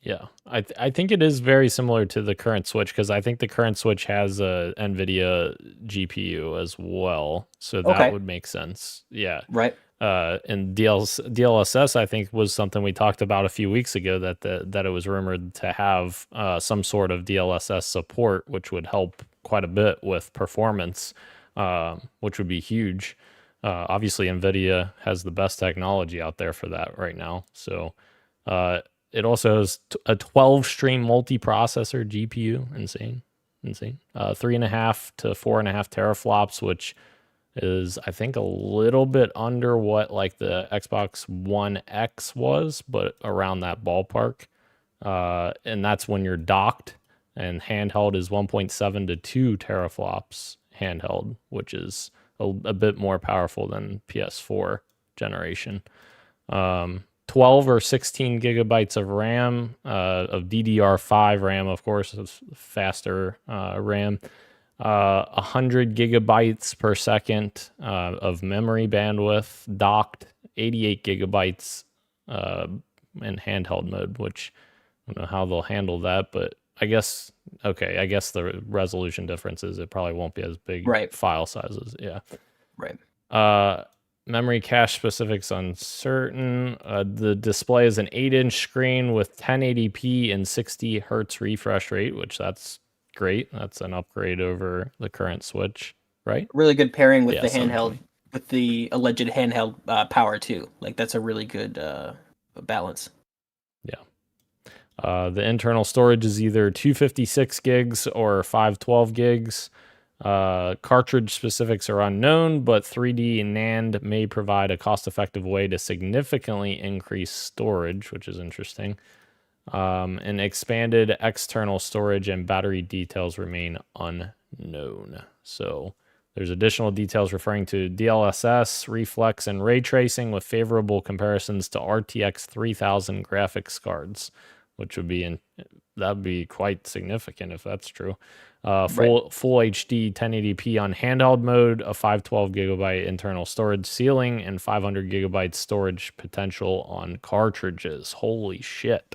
Yeah, I think it is very similar to the current Switch, because I think the current Switch has a NVIDIA GPU as well, so that Okay. would make sense. Yeah, Right. And DLSS, I think, was something we talked about a few weeks ago, that it was rumored to have some sort of DLSS support, which would help quite a bit with performance, which would be huge. Obviously, NVIDIA has the best technology out there for that right now, so. It also has a 12-stream multi-processor GPU. Insane. 3.5 to 4.5 teraflops, which is, I think, a little bit under what like the Xbox One X was, but around that ballpark. And that's when you're docked. And handheld is 1.7 to 2 teraflops handheld, which is a bit more powerful than PS4 generation. 12 or 16 gigabytes of RAM, of DDR5 RAM, of course, is faster RAM. 100 gigabytes per second of memory bandwidth, docked, 88 gigabytes in handheld mode, which I don't know how they'll handle that, but I guess the resolution difference is it probably won't be as big file sizes. Yeah. Right. Memory cache specifics uncertain. The display is an 8-inch screen with 1080p and 60 hertz refresh rate, which that's great. That's an upgrade over the current Switch, right? Really good pairing with the something. handheld, with the alleged handheld power too. Like that's a really good balance. Yeah. The internal storage is either 256 gigs or 512 gigs. Cartridge specifics are unknown, but 3D NAND may provide a cost-effective way to significantly increase storage, which is interesting. And expanded external storage and battery details remain unknown. So there's additional details referring to DLSS, reflex, and ray tracing with favorable comparisons to RTX 3000 graphics cards, which would be that'd be quite significant if that's true. Full HD 1080p on handheld mode, a 512 gigabyte internal storage ceiling, and 500 gigabyte storage potential on cartridges. Holy shit.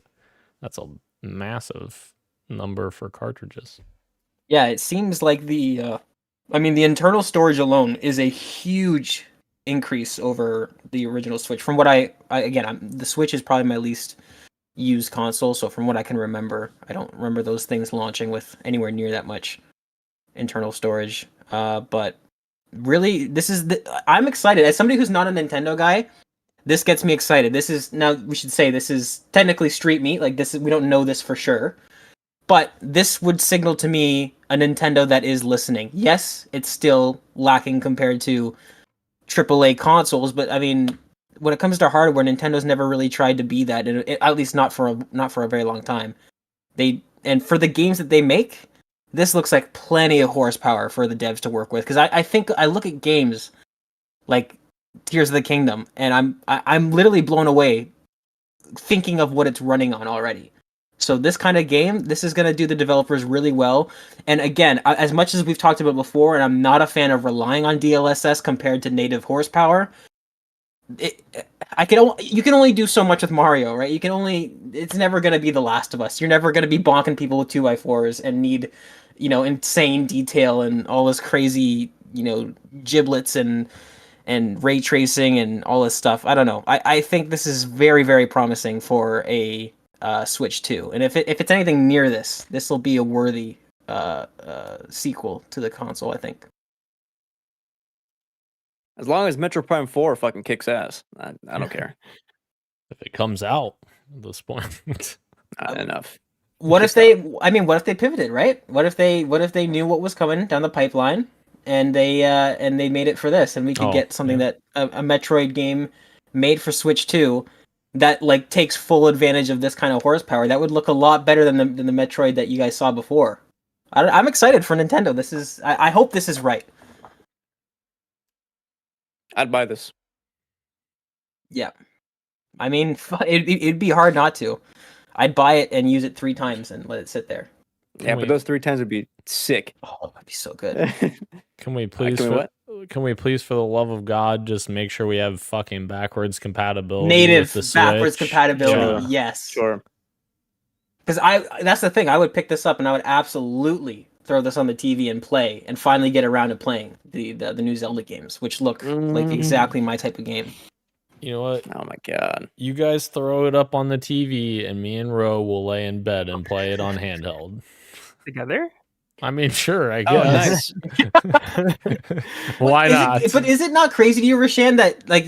That's a massive number for cartridges. Yeah, it seems like the internal storage alone is a huge increase over the original Switch. From what the Switch is probably my least used console, so from what I can remember, I don't remember those things launching with anywhere near that much internal storage. But really, I'm excited. As somebody who's not a Nintendo guy, this gets me excited. This is, now we should say, this is technically street meat. Like we don't know this for sure, but this would signal to me a Nintendo that is listening. Yes, it's still lacking compared to AAA consoles, but I mean, when it comes to hardware, Nintendo's never really tried to be that, at least not for a very long time. And for the games that they make, this looks like plenty of horsepower for the devs to work with. Because I think I look at games like Tears of the Kingdom, and I'm literally blown away thinking of what it's running on already. So this kind of game, this is going to do the developers really well. And again, as much as we've talked about before, and I'm not a fan of relying on DLSS compared to native horsepower, you can only do so much with Mario, right? It's never going to be The Last of Us. You're never going to be bonking people with 2x4s and need, insane detail and all this crazy, giblets and ray tracing and all this stuff. I don't know. I think this is very, very promising for a Switch 2. And if it's anything near this will be a worthy sequel to the console, I think. As long as Metro Prime 4 fucking kicks ass, I don't care. If it comes out at this point. Not enough. What if they pivoted, right? What if they knew what was coming down the pipeline? and they made it for this, and we could get something that a Metroid game made for Switch 2 that like takes full advantage of this kind of horsepower. That would look a lot better than the Metroid that you guys saw before. I'm excited for Nintendo. This is I hope this is right. I'd buy this. Yeah, I mean, it'd be hard not to. I'd buy it and use it 3 times and let it sit there. Yeah, but those 3 times would be sick. Oh, that'd be so good. Can we please, can we please, for the love of God, just make sure we have fucking backwards compatibility? Native with the backwards Switch? compatibility, Yeah. yes. Sure. Because that's the thing. I would pick this up and I would absolutely throw this on the TV and play, and finally get around to playing the new Zelda games, which look like exactly my type of game. You know what? Oh my god. You guys throw it up on the TV, and me and Ro will lay in bed and play it on handheld. Together? I mean, sure, I Oh, guess. nice. Why not? But is it not crazy to you, Rashan, that like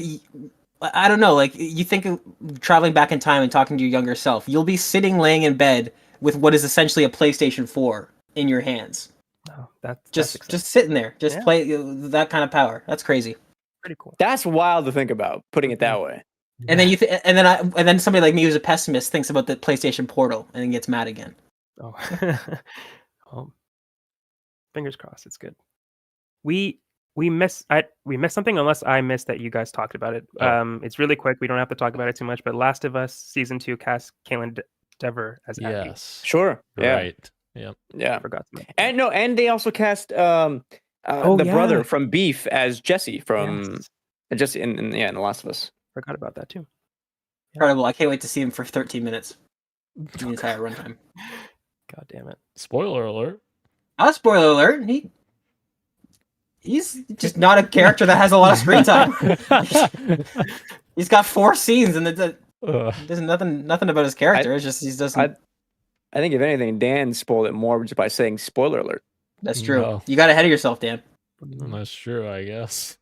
I don't know, like you think of traveling back in time and talking to your younger self, you'll be sitting laying in bed with what is essentially a PlayStation 4 in your hands. Oh, that's Just sitting there, play that kind of power. That's crazy. pretty cool. That's wild to think about, putting it that way. And then and then somebody like me who's a pessimist thinks about the PlayStation Portal and then gets mad again. Oh. Fingers crossed, it's good. We missed something, unless I missed that you guys talked about it. It's really quick. We don't have to talk about it too much. But Last of Us Season 2 cast Caitlin Dever as Abby. Yes. Sure. Yeah. Right. Yep. Yeah. I forgot to mention. And they also cast the brother from Beef as Jesse from Jesse in The Last of Us. Forgot about that too. Incredible. I can't wait to see him for 13 minutes. The entire runtime. God damn it. Spoiler alert. Spoiler alert. He's just not a character that has a lot of screen time. He's got 4 scenes, and there's nothing about his character. It's just he doesn't. I think if anything, Dan spoiled it more just by saying spoiler alert. That's true. No. You got ahead of yourself, Dan. That's true, I guess.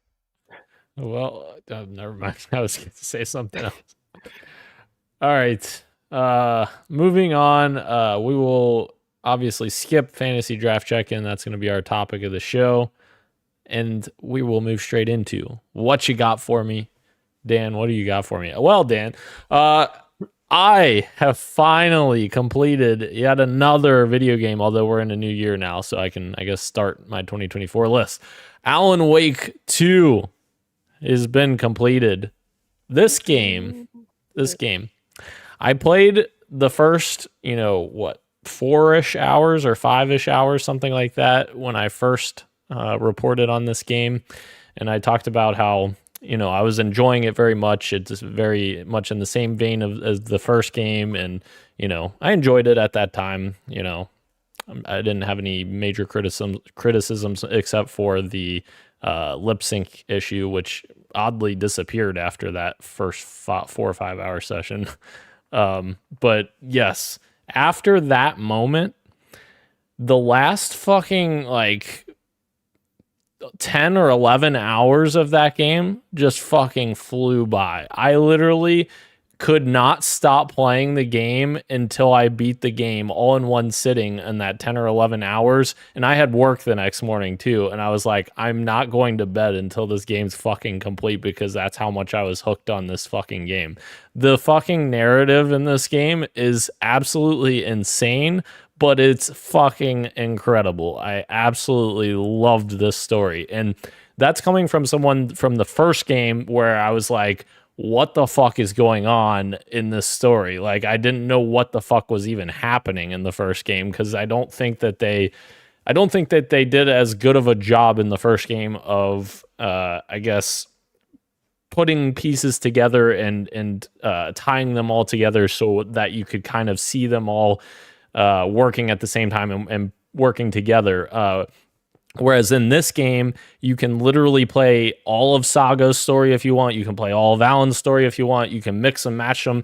Well, never mind. I was going to say something else. All right. Moving on. We will obviously skip fantasy draft check-in. That's going to be our topic of the show. And we will move straight into what you got for me. Dan, what do you got for me? Well, Dan, I have finally completed yet another video game, although we're in a new year now, so I can, I guess, start my 2024 list. Alan Wake 2 has been completed. This game, I played the first, 4-ish hours or 5-ish hours, something like that, when I first reported on this game. And I talked about how, I was enjoying it very much. It's very much in the same vein as the first game. And, I enjoyed it at that time. I didn't have any major criticisms except for the lip sync issue, which oddly disappeared after that first 4 or 5 hour session. But yes, after that moment, the last fucking 10 or 11 hours of that game just fucking flew by. I literally could not stop playing the game until I beat the game all in one sitting in that 10 or 11 hours. And I had work the next morning too. And I was like, I'm not going to bed until this game's fucking complete, because that's how much I was hooked on this fucking game. The fucking narrative in this game is absolutely insane, but it's fucking incredible. I absolutely loved this story. And that's coming from someone from the first game where I was like, what the fuck is going on in this story? Like, I didn't know what the fuck was even happening in the first game, because I don't think that they did as good of a job in the first game of I guess putting pieces together and tying them all together so that you could kind of see them all working at the same time and working together. Whereas in this game, you can literally play all of Saga's story if you want. You can play all of Alan's story if you want. You can mix and match them.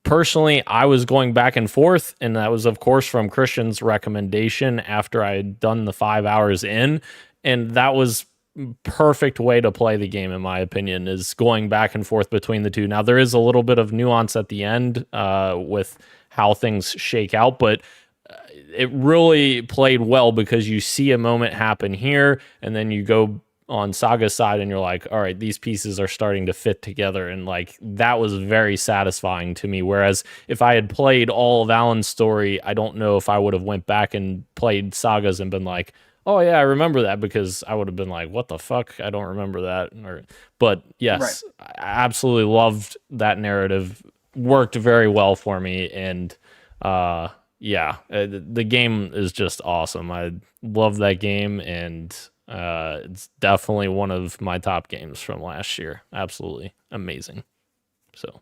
Personally, I was going back and forth, and that was, of course, from Christian's recommendation after I had done the 5 hours in. And that was perfect way to play the game, in my opinion, is going back and forth between the two. Now, there is a little bit of nuance at the end with how things shake out, but it really played well because you see a moment happen here, and then you go on Saga's side and you're like, all right, these pieces are starting to fit together, and like that was very satisfying to me. Whereas if I had played all of Alan's story, I don't know if I would have went back and played Saga's and been like, oh yeah, I remember that, because I would have been like, what the fuck, I don't remember that. But yes, I absolutely loved that narrative, worked very well for me, and the game is just awesome. I love that game, and it's definitely one of my top games from last year. Absolutely amazing. So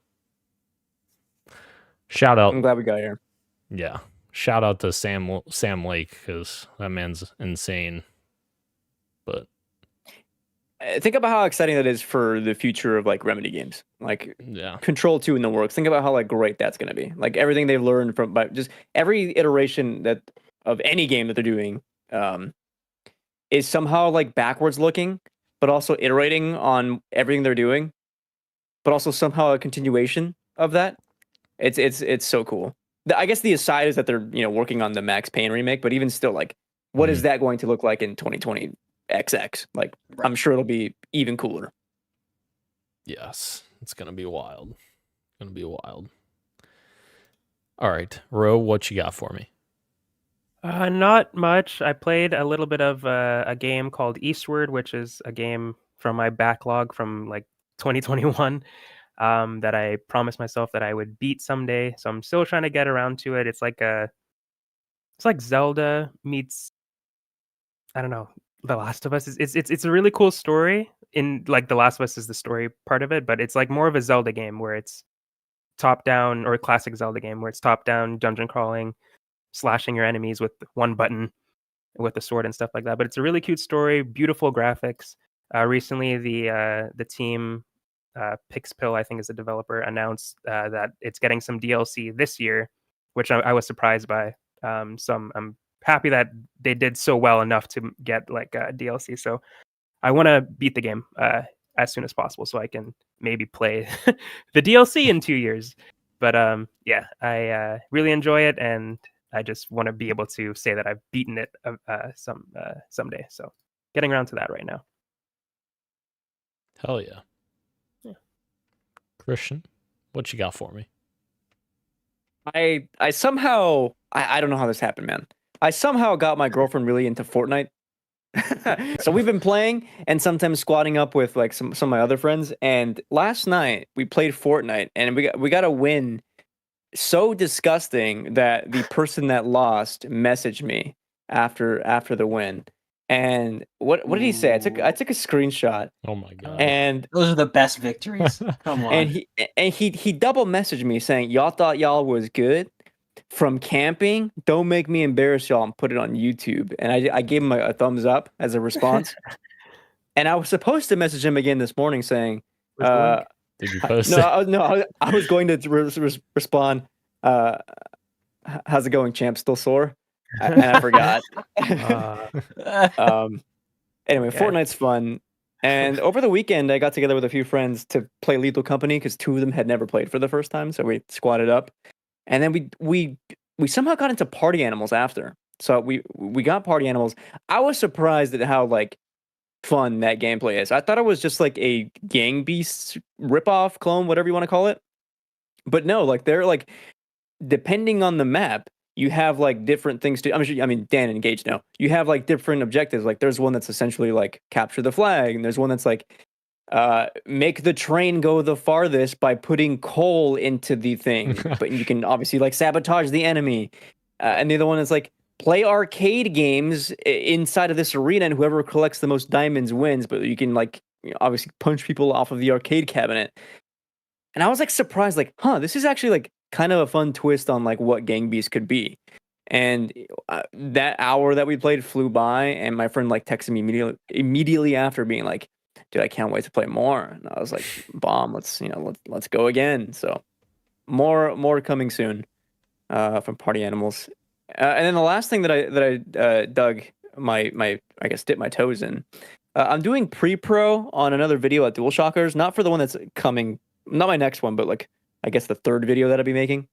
shout out. I'm glad we got here. Yeah. Shout out to Sam Lake, because that man's insane. But Think about how exciting that is for the future of like Remedy games. Like yeah, Control 2 in the works. Think about how like great that's going to be. Like everything they've learned from just every iteration that of any game that they're doing is somehow like backwards looking, but also iterating on everything they're doing, but also somehow a continuation of that. It's so cool. I guess the aside is that they're working on the Max Payne remake, but even still, like, what is that going to look like in 2020 XX? Like, I'm sure it'll be even cooler. Yes, it's gonna be wild. Gonna be wild. All right, Ro, what you got for me? Not much. I played a little bit of a game called Eastward, which is a game from my backlog from like 2021 that I promised myself that I would beat someday. So I'm still trying to get around to it. It's like Zelda meets, I don't know, The Last of Us. It's a really cool story. In like The Last of Us is the story part of it, but it's like more of a Zelda game where it's top down, or a classic Zelda game where it's top down dungeon crawling, slashing your enemies with one button with a sword and stuff like that. But it's a really cute story, beautiful graphics. Recently, the team Pixpill, I think is the developer, announced that it's getting some DLC this year, which I was surprised by. So I'm happy that they did so well enough to get like DLC. So I want to beat the game as soon as possible so I can maybe play the DLC in 2 years. But I really enjoy it, and I just want to be able to say that I've beaten it someday. So getting around to that right now. Hell yeah. Christian, what you got for me? I somehow I don't know how this happened, man. I somehow got my girlfriend really into Fortnite. So we've been playing and sometimes squatting up with like some of my other friends. And last night we played Fortnite, and we got a win so disgusting that the person that lost messaged me after the win. And what did he say? I took a screenshot. Oh my god! And those are the best victories. Come on. And he double messaged me saying, "Y'all thought y'all was good from camping. Don't make me embarrass y'all and put it on YouTube." And I gave him a thumbs up as a response. And I was supposed to message him again this morning saying, "Did you post it?" I was going to respond. How's it going, champ? Still sore? And I forgot. Anyway, okay. Fortnite's fun. And over the weekend, I got together with a few friends to play Lethal Company because two of them had never played for the first time. So we squatted up. And then we somehow got into Party Animals after. So we got Party Animals. I was surprised at how like fun that gameplay is. I thought it was just like a Gang Beasts ripoff, clone, whatever you want to call it. But no, like they're like, depending on the map, you have like different things to. I mean, Dan and Gage know. You have like different objectives. Like there's one that's essentially like capture the flag, and there's one that's like make the train go the farthest by putting coal into the thing. But you can obviously like sabotage the enemy. And the other one is like play arcade games inside of this arena, and whoever collects the most diamonds wins. But you can like obviously punch people off of the arcade cabinet. And I was like surprised, like, this is actually like kind of a fun twist on like what Gang Beasts could be. And that hour that we played flew by, and my friend like texted me immediately after being like, dude, I can't wait to play more. And I was like, bomb, let's go again. So more coming soon from Party Animals. And then the last thing that I dug my I guess dip my toes in, I'm doing pre-pro on another video at DualShockers, not for the one that's coming, not my next one, but like I guess the third video that I'll be making.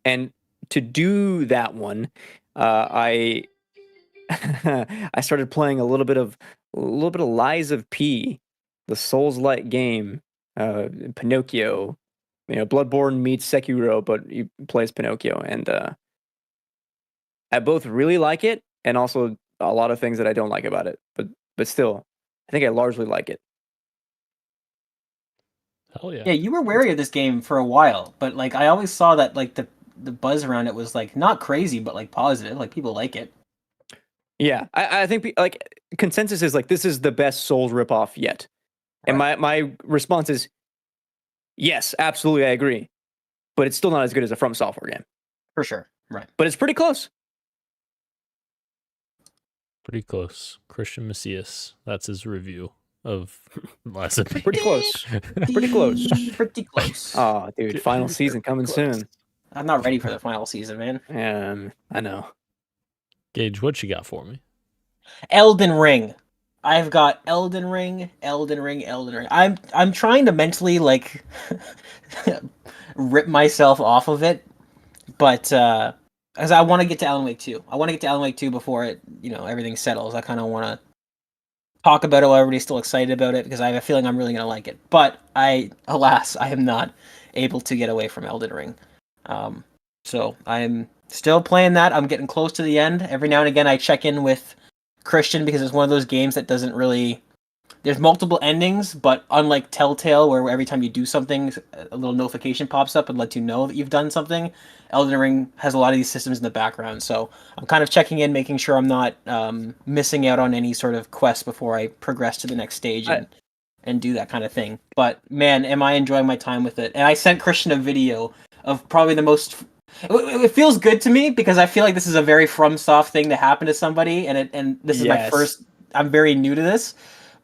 And to do that one, I I started playing a little bit of Lies of P, the Souls-like game, Pinocchio. Bloodborne meets Sekiro, but you play as Pinocchio, and I both really like it, and also a lot of things that I don't like about it. But still, I think I largely like it. Hell yeah. Yeah, you were wary of this game for a while, but like I always saw that like the buzz around it was like not crazy, but like positive. Like people like it. Yeah, I think like consensus is like this is the best Souls ripoff yet, and my response is yes, absolutely, I agree, but it's still not as good as a From Software game. For sure. Right. But it's pretty close. Pretty close. Christian Macias. That's his review of Lies of P. Pretty close. Pretty close. Pretty close. Oh, dude, final season coming soon. I'm not ready for the final season, man. I know. Gage, what you got for me? Elden Ring. I've got Elden Ring. I'm trying to mentally like rip myself off of it, but because I want to get to Alan Wake 2. I want to get to Alan Wake 2 before it, everything settles. I kind of want to talk about it while everybody's still excited about it because I have a feeling I'm really going to like it. But alas, I am not able to get away from Elden Ring. So I'm still playing that. I'm getting close to the end. Every now and again, I check in with Christian because it's one of those games that doesn't really... There's multiple endings, but unlike Telltale, where every time you do something, a little notification pops up and lets you know that you've done something, Elden Ring has a lot of these systems in the background. So I'm kind of checking in, making sure I'm not missing out on any sort of quest before I progress to the next stage and do that kind of thing. But man, am I enjoying my time with it. And I sent Christian a video of probably the most... It feels good to me because I feel like this is a very FromSoft thing to happen to somebody, and this is my first... I'm very new to this.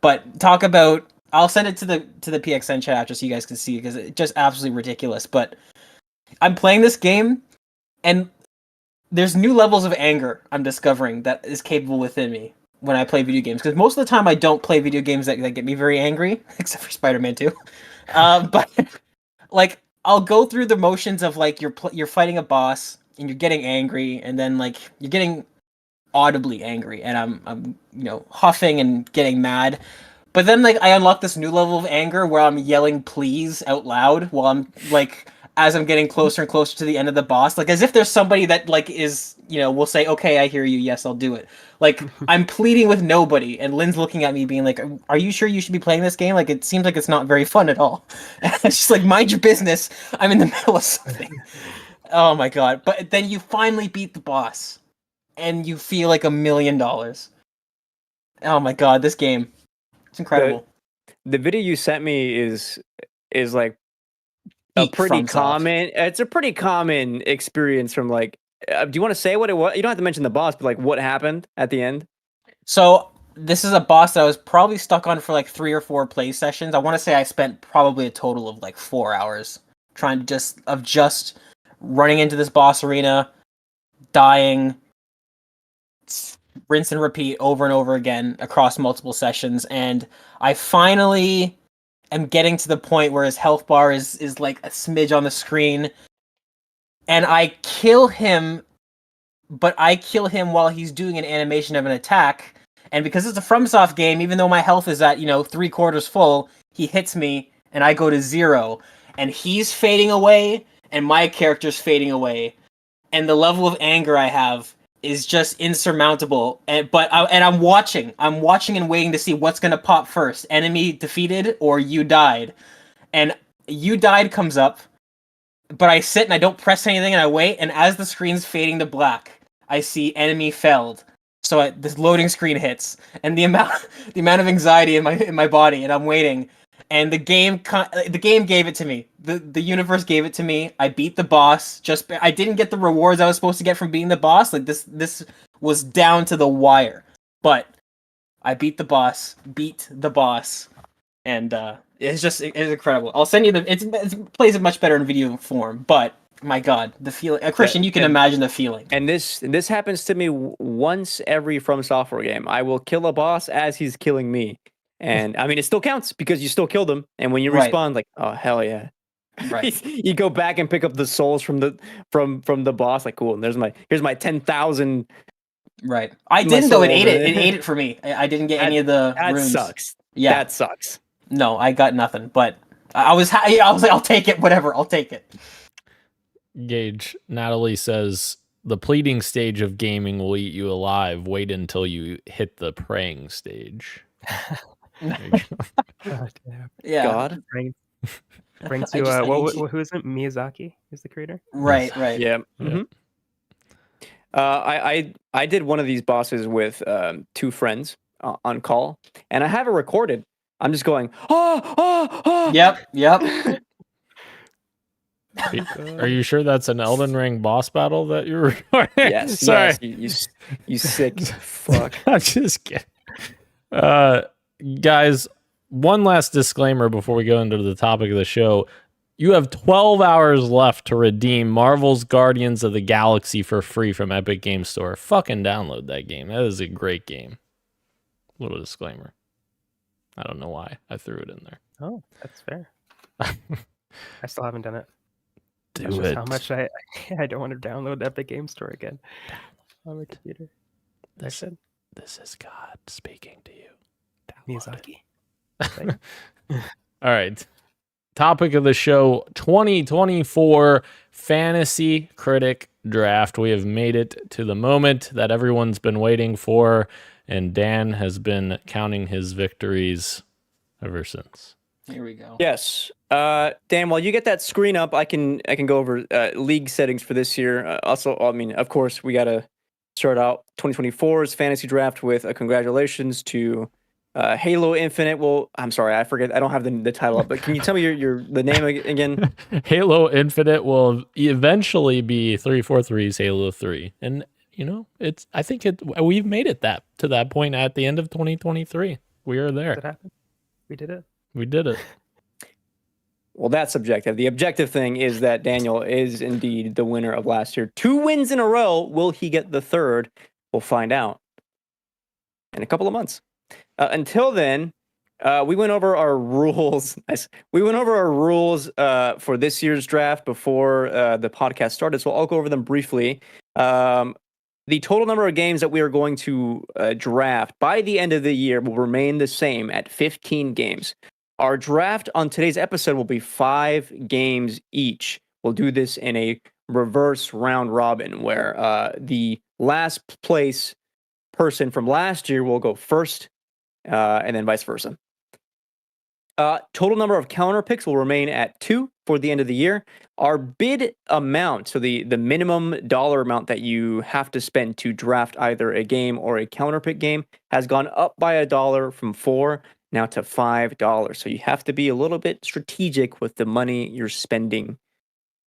But talk about... I'll send it to the PXN chat after so you guys can see because it's just absolutely ridiculous. But I'm playing this game, and there's new levels of anger I'm discovering that is capable within me when I play video games. Because most of the time I don't play video games that get me very angry, except for Spider-Man 2. But like I'll go through the motions of like you're fighting a boss and you're getting angry, and then like you're getting audibly angry, and I'm huffing and getting mad. But then like I unlock this new level of anger where I'm yelling please out loud while I'm like as I'm getting closer and closer to the end of the boss, like as if there's somebody that like is will say, okay, I hear you, yes, I'll do it. Like I'm pleading with nobody, and Lynn's looking at me being like, are you sure you should be playing this game? Like it seems like it's not very fun at all. It's just like, mind your business, I'm in the middle of something. Oh my god. But then you finally beat the boss and you feel like $1 million. Oh my god, this game, it's incredible. The video you sent me is like a pretty common. It's a pretty common experience from like. Do you want to say what it was? You don't have to mention the boss, but like what happened at the end. So this is a boss that I was probably stuck on for like 3 or 4 play sessions. I want to say I spent probably a total of like 4 hours trying to just running into this boss arena, dying, rinse and repeat over and over again across multiple sessions, and I finally am getting to the point where his health bar is like a smidge on the screen, and I kill him, but I kill him while he's doing an animation of an attack, and because it's a FromSoft game, even though my health is at 3/4 full, he hits me and I go to 0, and he's fading away and my character's fading away, and the level of anger I have is just insurmountable. And I'm watching and waiting to see what's gonna pop first: enemy defeated or you died. And you died comes up, but I sit and I don't press anything and I wait. And as the screen's fading to black, I see enemy felled. So this loading screen hits, and the amount of anxiety in my body, and I'm waiting. And the game gave it to me. The universe gave it to me. I beat the boss. I didn't get the rewards I was supposed to get from beating the boss. Like this was down to the wire. But I beat the boss, and it's incredible. I'll send you it plays it much better in video form. But my god, the feeling, Christian, you can imagine the feeling. And this happens to me once every From Software game. I will kill a boss as he's killing me. And I mean, it still counts because you still killed him. And when you respawn, like, oh, hell yeah. Right. You go back and pick up the souls from the boss. Like, cool. And here's my 10,000. Right. I My didn't though. It soul ate it. over It there. ate it for me. I didn't get any of the That runes. sucks. Yeah. That sucks. No, I got nothing. But I was like, I'll take it. Whatever. I'll take it. Gage, Natalie says the pleading stage of gaming will eat you alive. Wait until you hit the praying stage. Oh, damn. Yeah. God. Brings I you. just- I need Who is it? Miyazaki is the creator. Right. Right. Yeah. Yeah. Mhm. I did one of these bosses with 2 friends on call, and I have it recorded. I'm just going, oh. Yep. Yep. Are you sure that's an Elden Ring boss battle that you're recording? Yes. Sorry. Yes, you sick fuck. I'm just kidding. Guys, one last disclaimer before we go into the topic of the show. You have 12 hours left to redeem Marvel's Guardians of the Galaxy for free from Epic Games Store. Fucking download that game. That is a great game. Little disclaimer. I don't know why I threw it in there. Oh, that's fair. I still haven't done it. Do That's just it. how much I don't want to download the Epic Game Store again on my computer. This is God speaking to you. Download Miyazaki. All right. Topic of the show 2024 Fantasy Critic Draft. We have made it to the moment that everyone's been waiting for, and Dan has been counting his victories ever since. Here we go. Yes. Dan, while you get that screen up, I can go over league settings for this year. Also, I mean, of course, we got to start out 2024's fantasy draft with a congratulations to Halo Infinite. Well, I'm sorry, I forget. I don't have the title up, but can you tell me the name again? Halo Infinite will eventually be 343's Halo 3. And I think we've made it to that point at the end of 2023. We are there. Did it happen? We did it. We did it. Well, that's subjective. The objective thing is that Daniel is indeed the winner of last year. 2 wins in a row. Will he get the third? We'll find out in a couple of months. Until then, we went over our rules. We went over our rules for this year's draft before the podcast started, so I'll go over them briefly. The total number of games that we are going to draft by the end of the year will remain the same at 15 games. Our draft on today's episode will be 5 games each. We'll do this in a reverse round robin where the last place person from last year will go first, and then vice versa. Total number of counter picks will remain at 2 for the end of the year. Our bid amount, so the minimum dollar amount that you have to spend to draft either a game or a counter pick game, has gone up by $1 from $4 now to $5. So you have to be a little bit strategic with the money you're spending.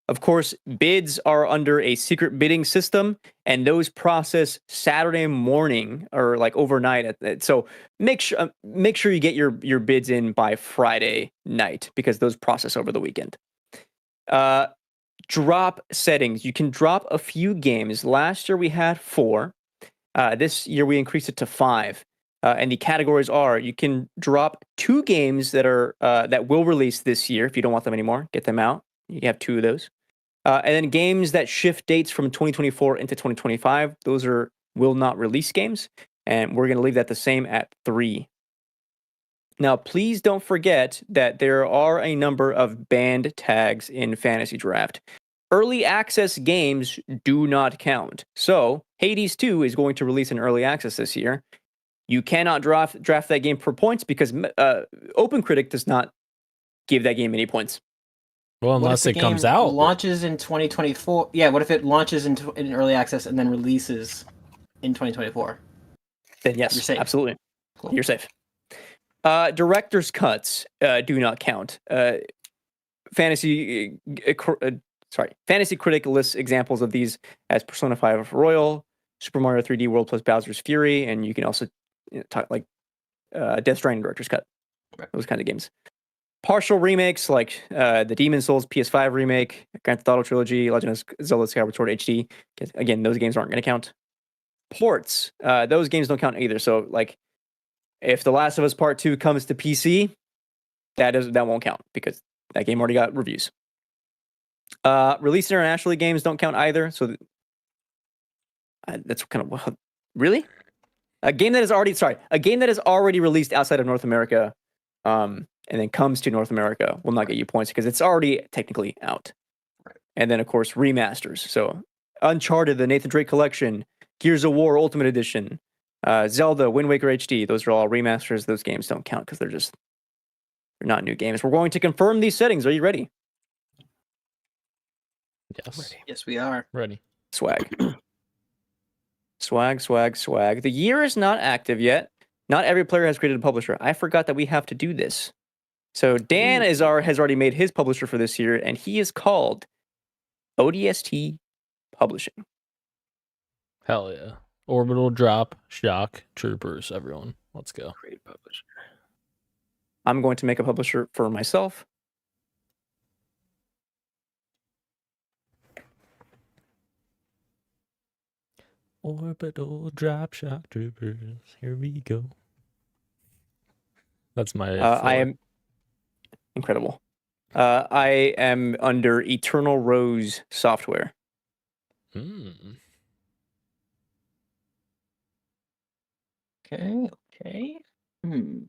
Of course, bids are under a secret bidding system, and those process Saturday morning or like overnight. So make sure you get your bids in by Friday night because those process over the weekend. Drop settings. You can drop a few games. Last year we had 4. This year we increased it to 5. And the categories are: you can drop 2 games that will release this year. If you don't want them anymore, get them out. You have 2 of those. And then games that shift dates from 2024 into 2025, those will not release games. And we're going to leave that the same at 3. Now, please don't forget that there are a number of banned tags in Fantasy Draft. Early access games do not count. So, Hades 2 is going to release in early access this year. You cannot draft that game for points because OpenCritic does not give that game any points. Well, unless it comes out. Launches in 2024. Yeah, what if it launches in early access and then releases in 2024? Then yes, You're safe. Absolutely. Cool. You're safe. Director's cuts do not count. Fantasy Critic lists examples of these as Persona 5 Royal, Super Mario 3D World plus Bowser's Fury, and you can also talk like Death Stranding Director's Cut. Those kinds of games. Partial remakes like the Demon's Souls PS5 remake, Grand Theft Auto Trilogy, Legend of Zelda Skyward Sword HD. Again, those games aren't going to count. Ports, those games don't count either. So, like, if The Last of Us Part 2 comes to PC, that won't count because that game already got reviews. Released internationally games don't count either. So that's kind of really a game that is already released outside of North America, and then comes to North America will not get you points because it's already technically out. Right. And then of course remasters. So Uncharted, the Nathan Drake Collection, Gears of War Ultimate Edition, Zelda, Wind Waker HD. Those are all remasters. Those games don't count because they're not new games. We're going to confirm these settings. Are you ready? Yes. Yes, we are. Ready. Swag. Swag. The year is not active yet. Not every player has created a publisher. I forgot that we have to do this. So Dan has already made his publisher for this year, and he is called ODST Publishing. Hell yeah. Orbital Drop, Shock, Troopers, everyone. Let's go. Create publisher. I'm going to make a publisher for myself. Orbital Drop, Shock, Troopers. Here we go. That's my. I am incredible. I am under Eternal Rose Software. Okay. You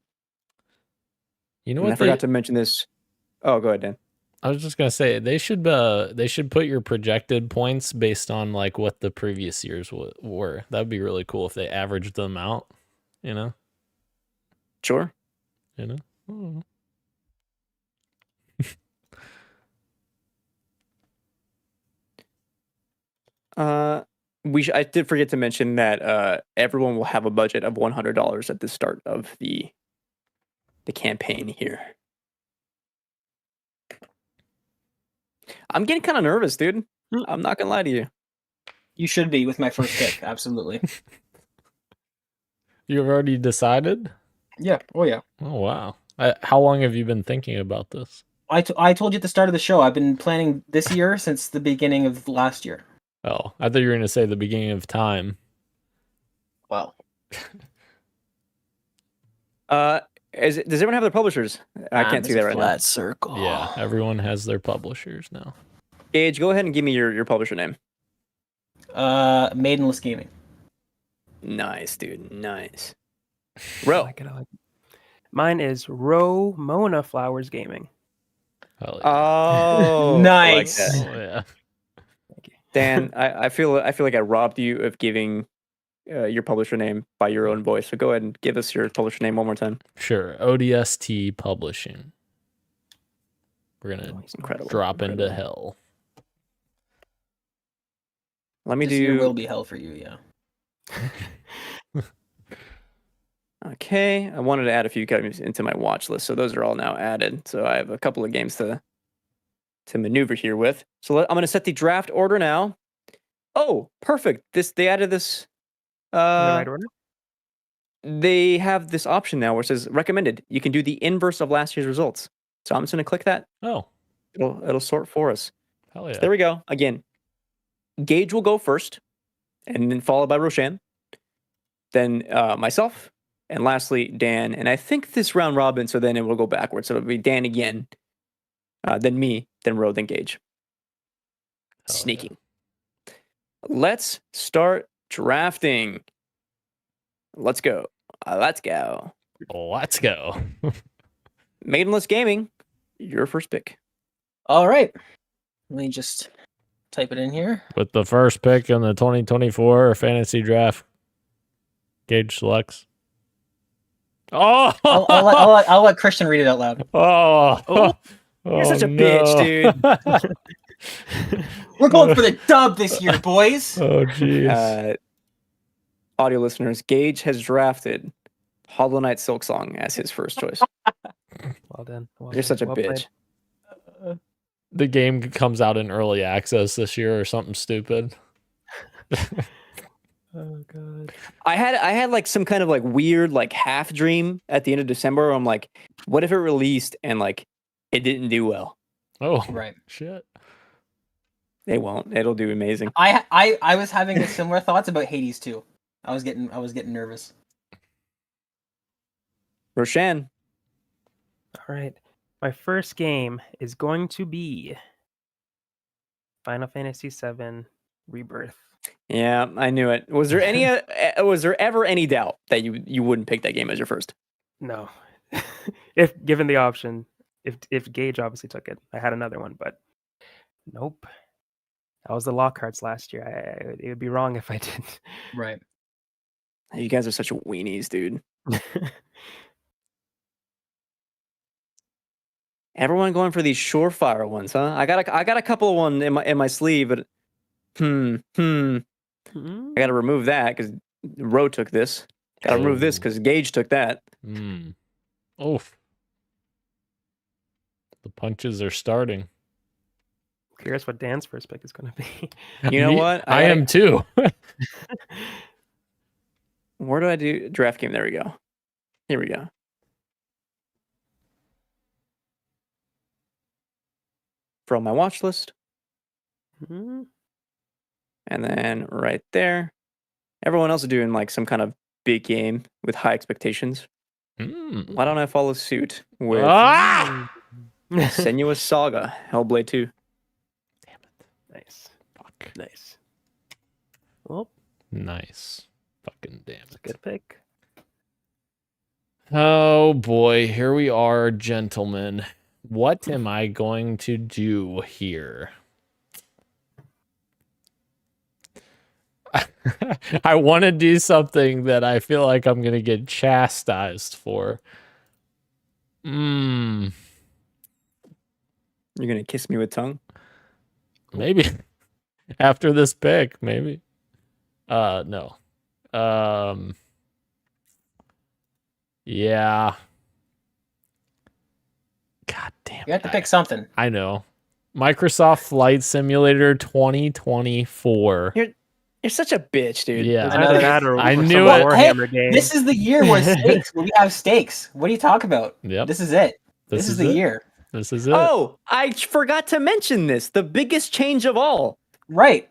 know And what? I forgot to mention this. Oh, go ahead, Dan. I was just gonna say they should put your projected points based on like what the previous years were. That'd be really cool if they averaged them out. You know. Sure. You know. Oh. I did forget to mention that everyone will have a budget of $100 at the start of the campaign here. I'm getting kind of nervous, dude. I'm not gonna lie to you. You should be with my first pick. Absolutely. You've already decided? Yeah. Oh yeah. Oh wow. How long have you been thinking about this? I told you at the start of the show. I've been planning this year since the beginning of last year. Oh, I thought you were going to say the beginning of time. Wow. Does everyone have their publishers? I can't see that right now. Flat circle. Yeah, everyone has their publishers now. Gage, go ahead and give me your publisher name. Maidenless Gaming. Nice, dude. Nice. I Ro. like it. Mine is Ro Mona Flowers Gaming. Hell yeah. Oh, Nice. I like that. Oh, yeah. Dan, I feel like I robbed you of giving your publisher name by your own voice. So go ahead and give us your publisher name one more time. Sure. ODST Publishing. We're going to Incredible. drop into hell. Let me This year do. will be hell for you. Yeah. Okay, I wanted to add a few games into my watch list, so those are all now added. So I have a couple of games to maneuver here with. So I'm going to set the draft order now. Oh, perfect! They added this. In the right order? They have this option now where it says recommended. You can do the inverse of last year's results. So I'm just going to click that. Oh, It'll sort for us. hell yeah. So there we go. Again, Gage will go first, and then followed by Roshan, then myself, and lastly Dan. And I think this round robin, so then it will go backwards. So it'll be Dan again, then me, then Ro, then Gage. Hell yeah. Sneaking. Let's start drafting. Let's go. Let's go. Let's go. Maidenless Gaming, your first pick. All right. Let me just type it in here. With the first pick in the 2024 fantasy draft, Gage selects. Oh, I'll let Christian read it out loud. oh, You're such a bitch, dude. We're going for the dub this year, boys. Oh, jeez. Audio listeners, Gage has drafted Hollow Knight Silksong as his first choice. Well done. You're such a Well bitch. played. The game comes out in early access this year or something stupid. Oh god. I had like some kind of like weird like half dream at the end of December where I'm like, what if it released and like it didn't do well? Oh, Right. shit. It won't. It'll do amazing. I was having similar thoughts about Hades too. I was getting nervous. Roshan. All right. My first game is going to be Final Fantasy VII Rebirth. Yeah, I knew it. Was there any? Was there ever any doubt that you wouldn't pick that game as your first? No, if given the option, if Gage obviously took it, I had another one, but nope. That was the Lockharts last year. It would be wrong if I didn't. Right. You guys are such weenies, dude. Everyone going for these surefire ones, huh? I got a couple of one in my sleeve, but I got to remove that because Ro took this. Got to remove this because Gage took that. Oof. The punches are starting. Curious what Dan's first pick is going to be. You know what? I am too. Where do I do draft game? There we go. Here we go. From my watch list. And then right there. Everyone else is doing like some kind of big game with high expectations. Why don't I follow suit with Senua's Saga, Hellblade 2? Damn it. Nice. Fuck. Nice. Well, nice. Fucking damn it. Good pick. Oh boy, here we are, gentlemen. What am I going to do here? I want to do something that I feel like I'm going to get chastised for. You're going to kiss me with tongue? Maybe. After this pick, maybe. No. Yeah. God damn it. You have to pick something. I know. Microsoft Flight Simulator 2024. You're such a bitch, dude. Yeah. Either that or I some knew it. Warhammer game. This is the year where stakes. Where we have stakes. What are you talking about? Yep. This is it. This is the year. This is it. Oh, I forgot to mention this. The biggest change of all. Right.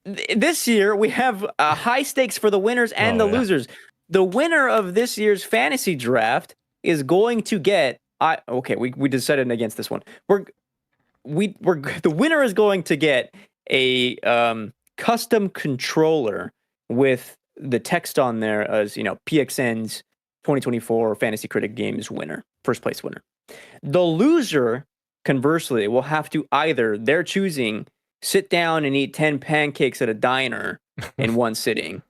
This year, we have high stakes for the winners and the losers. The winner of this year's fantasy draft is going to get... we decided against this one. The winner is going to get a custom controller with the text on there as, PXN's 2024 Fantasy Critic Games winner, first place winner. The loser, conversely, will have to either, they're choosing, sit down and eat 10 pancakes at a diner in one sitting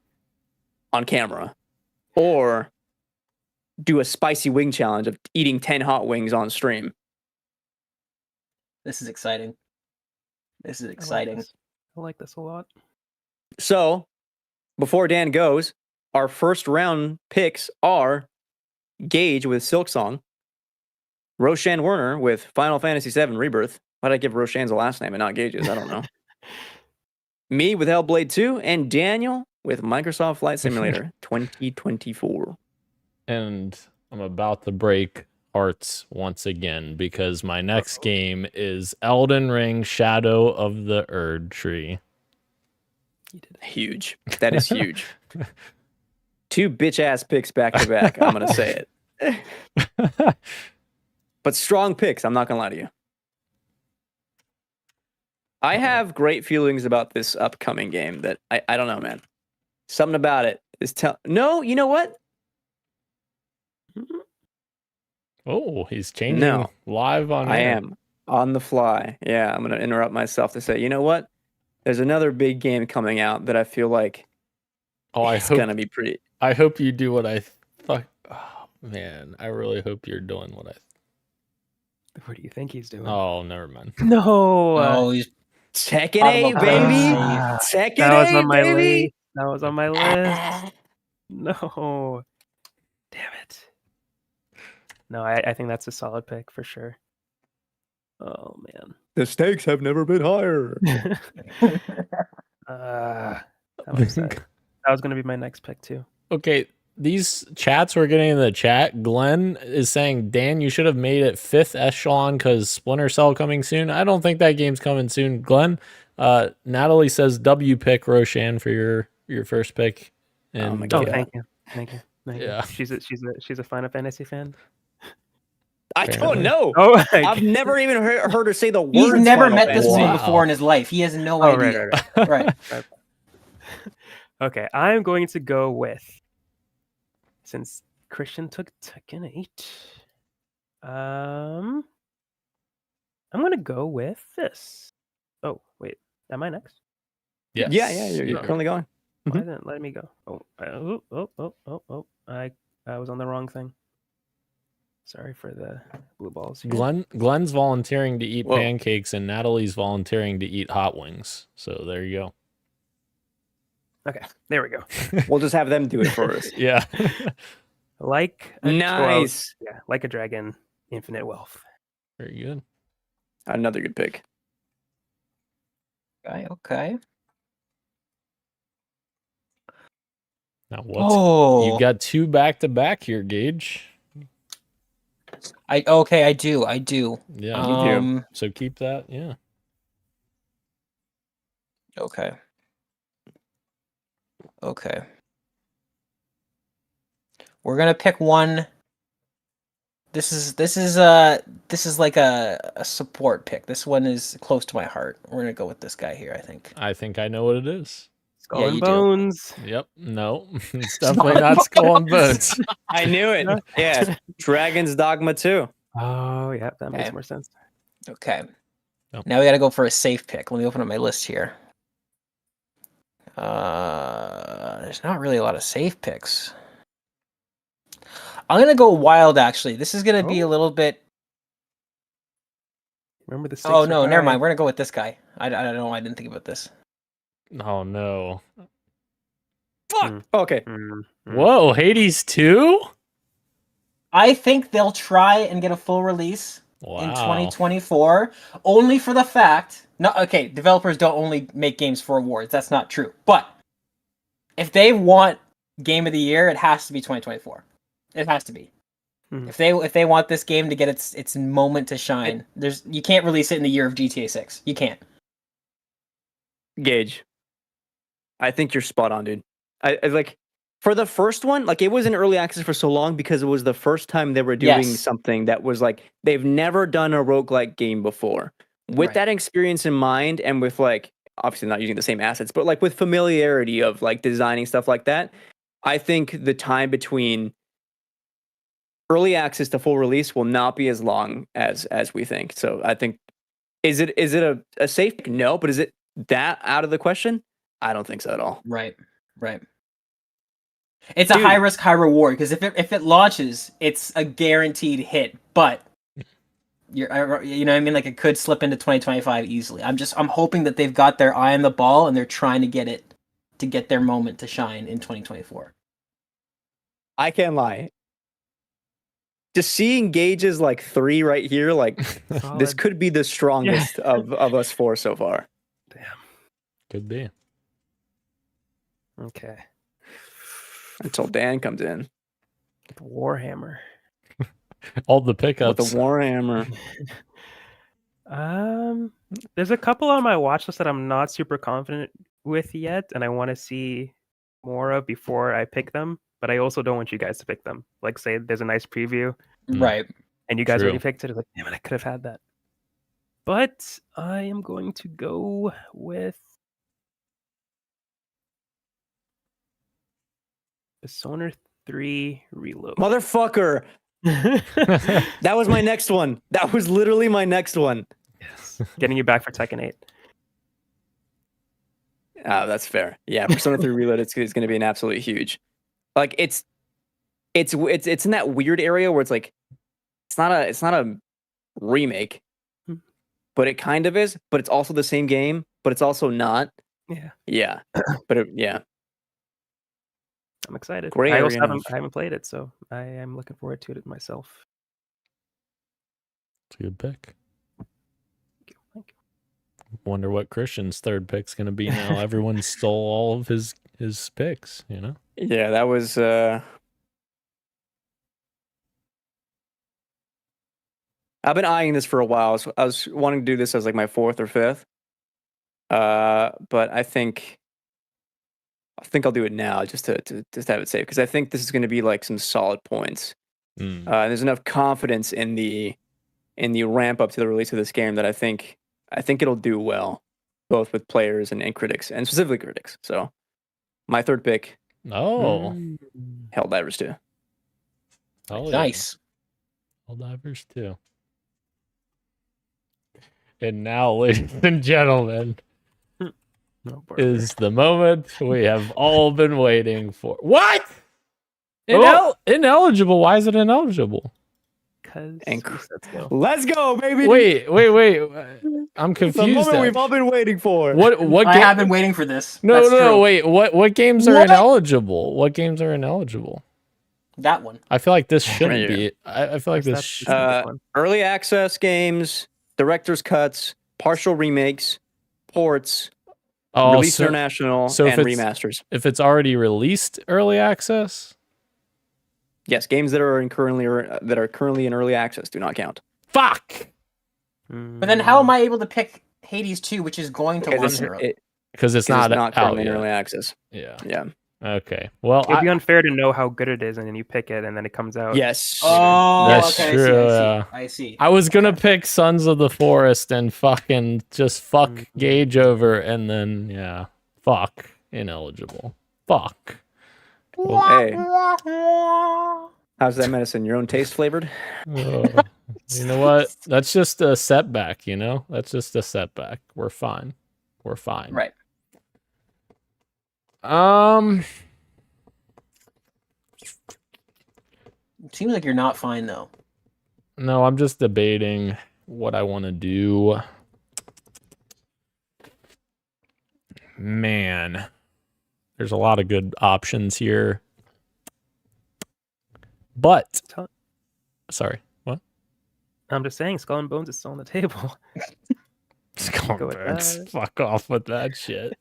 on camera, or do a spicy wing challenge of eating 10 hot wings on stream. This is exciting. This is exciting. I like this a lot. So, before Dan goes, our first round picks are Gage with Silksong, Roshan Werner with Final Fantasy VII Rebirth. Why did I give Roshan's a last name and not Gage's? I don't know. Me with Hellblade 2, and Daniel with Microsoft Flight Simulator 2024. And I'm about to break hearts once again because my next game is Elden Ring Shadow of the Erd Tree. Huge. That is huge. Two bitch-ass picks back to back. I'm going to say it. But strong picks. I'm not going to lie to you. I have great feelings about this upcoming game that I don't know, man. Something about it is No, you know what? Oh, he's changing live on I air. am on the fly. Yeah, I'm going to interrupt myself to say, you know what? There's another big game coming out that I feel like it's going to be pretty. I hope you do what I thought. Oh, man. I really hope you're doing what I. What do you think he's doing? Oh, never mind. No. Oh, he's Tekken 8, baby. Tekken 8, that was on my baby. list. That was on my list. No. Damn it. No, I think that's a solid pick for sure. Oh, man. The stakes have never been higher. That was going to be my next pick, too. Okay, these chats we're getting in the chat, Glenn is saying, Dan, you should have made it 5th echelon because Splinter Cell coming soon. I don't think that game's coming soon, Glenn. Natalie says W pick Roshan for your first pick. And, oh my God. Thank you. Thank you. Yeah. She's a Final Fantasy fan. I don't know. Oh, I've never even heard her say the words. He's never Final met this Fantasy. woman Wow. before in his life. He has no Oh, idea. right. Right. Okay, I'm going to go with, since Christian took Tekken 8, I'm gonna go with this. Oh wait, am I next? Yes. Yeah, you're currently going. Why didn't it let me go? Oh! I was on the wrong thing. Sorry for the blue balls. Here. Glenn's volunteering to eat Whoa. pancakes, and Natalie's volunteering to eat hot wings. So there you go. Okay, there we go. We'll just have them do it for us. Yeah. Like a Nice. yeah, like a dragon, infinite wealth. Very good. Another good pick. Okay. Now Oh, you got 2 back-to-back here, Gage. I do. Yeah. You do. So keep that. Yeah. Okay. We're gonna pick one. This is like a support pick. This one is close to my heart. We're gonna go with this guy here, I think. I think I know what it is. Skull Yeah, and you do. Bones. Yep. No, it's definitely not Skull and Bones. I knew it. Yeah. Dragon's Dogma 2. Oh yeah, that makes Okay. more sense. Okay. Oh. Now we gotta go for a safe pick. Let me open up my list here. There's not really a lot of safe picks. I'm gonna go wild. Actually, this is gonna be a little bit. Remember the? Oh no, never mind. We're gonna go with this guy. I don't know. I didn't think about this. Oh no. Fuck. Okay. Whoa, Hades 2? I think they'll try and get a full release Wow. in 2024, only for the fact. No, okay, developers don't only make games for awards. That's not true. But if they want Game of the Year, it has to be 2024. It has to be. Mhm. If they want this game to get its moment to shine, you can't release it in the year of GTA 6. You can't. Gage. I think you're spot on, dude. I like for the first one, like it was in early access for so long because it was the first time they were doing Yes. something that was like they've never done a roguelike game before. With Right. that experience in mind and with like obviously not using the same assets, but like with familiarity of like designing stuff like that, I think the time between early access to full release will not be as long as we think. So I think is it a safe pick? No, but is it that out of the question? I don't think so at all. Right. It's a Dude. high risk, high reward because if it launches, it's a guaranteed hit. But you know what I mean? Like it could slip into 2025 easily. I'm hoping that they've got their eye on the ball and they're trying to get their moment to shine in 2024. I can't lie. Just seeing Gage's like 3 right here, like this Solid. could be the strongest of us 4 so far. Damn. Could be. Okay. Until Dan comes in Warhammer. All the with pickups. the Warhammer. There's a couple on my watch list that I'm not super confident with yet, and I want to see more of before I pick them. But I also don't want you guys to pick them. Like, say there's a nice preview, Right. and you guys True. already picked it. It's like, damn it, I could have had that. But I am going to go with Persona 3 Reload. Motherfucker. That was my next one. That was literally my next one. Yes. Getting you back for Tekken 8. That's fair. Yeah, Persona 3 Reload is going to be an absolutely huge. Like it's in that weird area where it's like it's not a remake, but it kind of is, but it's also the same game, but it's also not. Yeah. Yeah. But yeah. I'm excited. Gray I also area haven't played it, so I am looking forward to it myself. It's a good pick. Thank you. Wonder what Christian's third pick's going to be now. Everyone stole all of his picks, you know? Yeah, that was I've been eyeing this for a while. So I was wanting to do this as like my 4th or 5th. But I think I'll do it now just to have it safe because I think this is going to be like some solid points. There's enough confidence in the ramp up to the release of this game that I think it'll do well, both with players and critics, and specifically critics. So, my third pick, Oh, Helldivers 2. oh Nice. Yeah. Helldivers 2. And now, ladies and gentlemen, is the moment we have all been waiting for. What? Ineligible? Why is it ineligible? Because Let's go, baby. Wait. I'm confused. The moment we've all been waiting for. What I have been waiting for this. No, That's true. wait. What games are ineligible? What games are ineligible? That one. I feel like this shouldn't be. I feel like this. Early access games, director's cuts, partial remakes, ports, release international, and remasters. If it's already released early access, yes, games that are currently in early access do not count. Fuck. But then, how am I able to pick Hades 2, which is going to launch early? Because it's not currently out in yet. early access. Yeah. Okay. Well, it'd be unfair to know how good it is, and then you pick it, and then it comes out. Yes. Oh, that's okay. true. I see. I was gonna pick Sons of the Forest and fucking just fuck Gage over, and then fuck ineligible. Fuck. Well, hey, how's that medicine? Your own taste flavored? You know what? That's just a setback. That's just a setback. We're fine. Right. It seems like you're not fine though. No, I'm just debating what I want to do. Man, there's a lot of good options here. But sorry, what? I'm just saying, Skull and Bones is still on the table. Skull and Bones. Fuck off with that shit.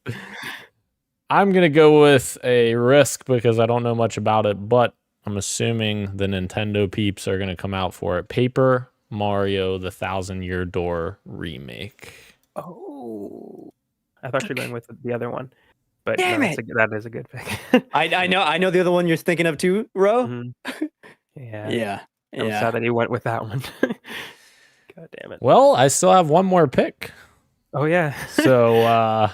I'm gonna go with a risk because I don't know much about it, but I'm assuming the Nintendo peeps are gonna come out for it. Paper Mario: The Thousand-Year Door remake. Oh, I thought you were going with the other one, but Damn it. That is a good pick. I know the other one you're thinking of too, Ro. Mm-hmm. Yeah. I'm sad that he went with that one. God damn it. Well, I still have one more pick. Oh yeah. So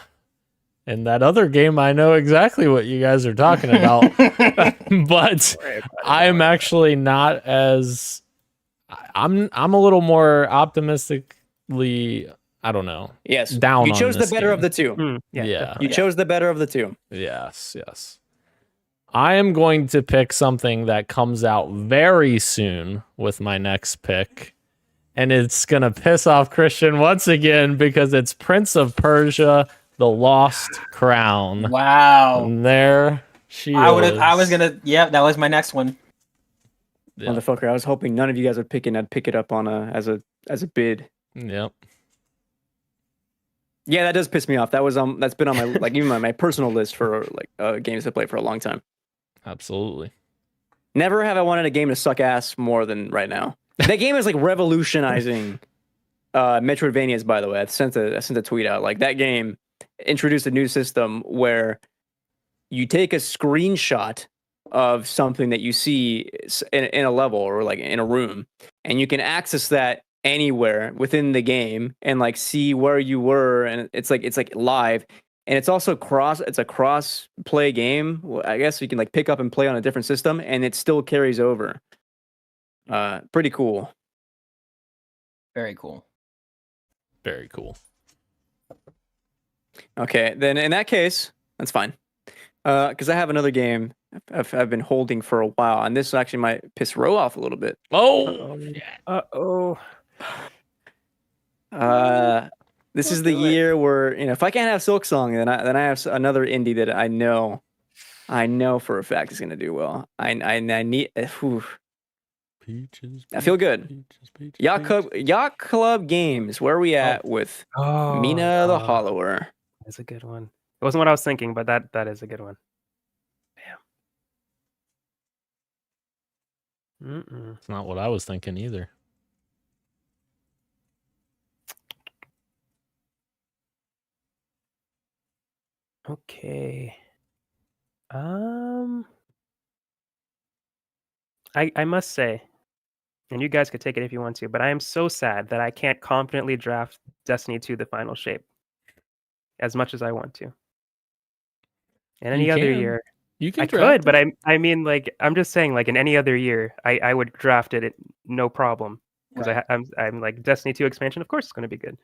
in that other game, I know exactly what you guys are talking about, but I'm actually not as. I'm a little more optimistically. I don't know. Yes. Down. You chose on the this better game. of the two. Yeah. You chose the better of the two. Yes. I am going to pick something that comes out very soon with my next pick. And it's going to piss off Christian once again because it's Prince of Persia: The Lost Crown. Wow. And there she is. I was gonna. Yeah, that was my next one. Yeah. Motherfucker, I was hoping none of you guys would pick it and I'd pick it up on as a bid. Yep. Yeah, that does piss me off. That's been on my even my personal list for games to play for a long time. Absolutely. Never have I wanted a game to suck ass more than right now. That game is like revolutionizing Metroidvanias, by the way. I sent a tweet out. Like, that game introduced a new system where you take a screenshot of something that you see in a level or like in a room, and you can access that anywhere within the game and like see where you were, and it's like live. And it's also a cross play game. I guess you can like pick up and play on a different system and it still carries over. Pretty cool. Very cool. Very cool. Okay, then in that case, that's fine. Because I have another game I've been holding for a while, and this actually might piss Ro off a little bit. Oh, this is the year where, if I can't have Silksong, then I have another indie that I know for a fact is going to do well. I need. Peaches, I feel good. Yacht Club Games. Where are we at with Mina the Hollower? That's a good one. It wasn't what I was thinking, but that is a good one. Damn. It's not what I was thinking either. Okay. I must say, and you guys could take it if you want to, but I am so sad that I can't confidently draft Destiny 2 the final shape as much as I want to. In any other year, You can I draft could, but it. I mean, like, I'm just saying, like, in any other year, I would draft it no problem because Right. I'm like Destiny 2 expansion. Of course, it's going to be good.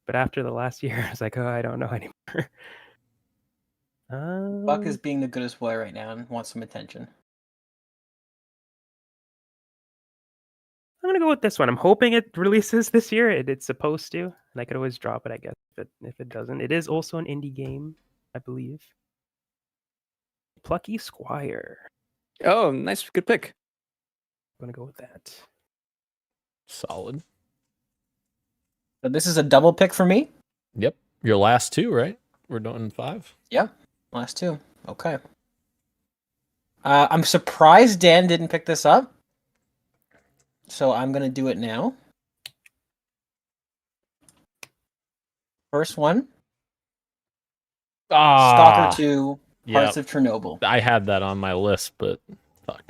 But after the last year, I was like, oh, I don't know anymore. Buck is being the goodest boy right now and wants some attention. I'm gonna go with this one. I'm hoping it releases this year. It's supposed to, and I could always drop it, I guess, if it doesn't. It is also an indie game, I believe. Plucky Squire. Oh, nice, good pick. I'm gonna go with that. Solid. So this is a double pick for me. Yep. Your last two, right? We're doing 5. Yeah, last 2. Okay. I'm surprised Dan didn't pick this up. So I'm going to do it now. First one. Stalker 2, Hearts of Chernobyl. I had that on my list, but fuck.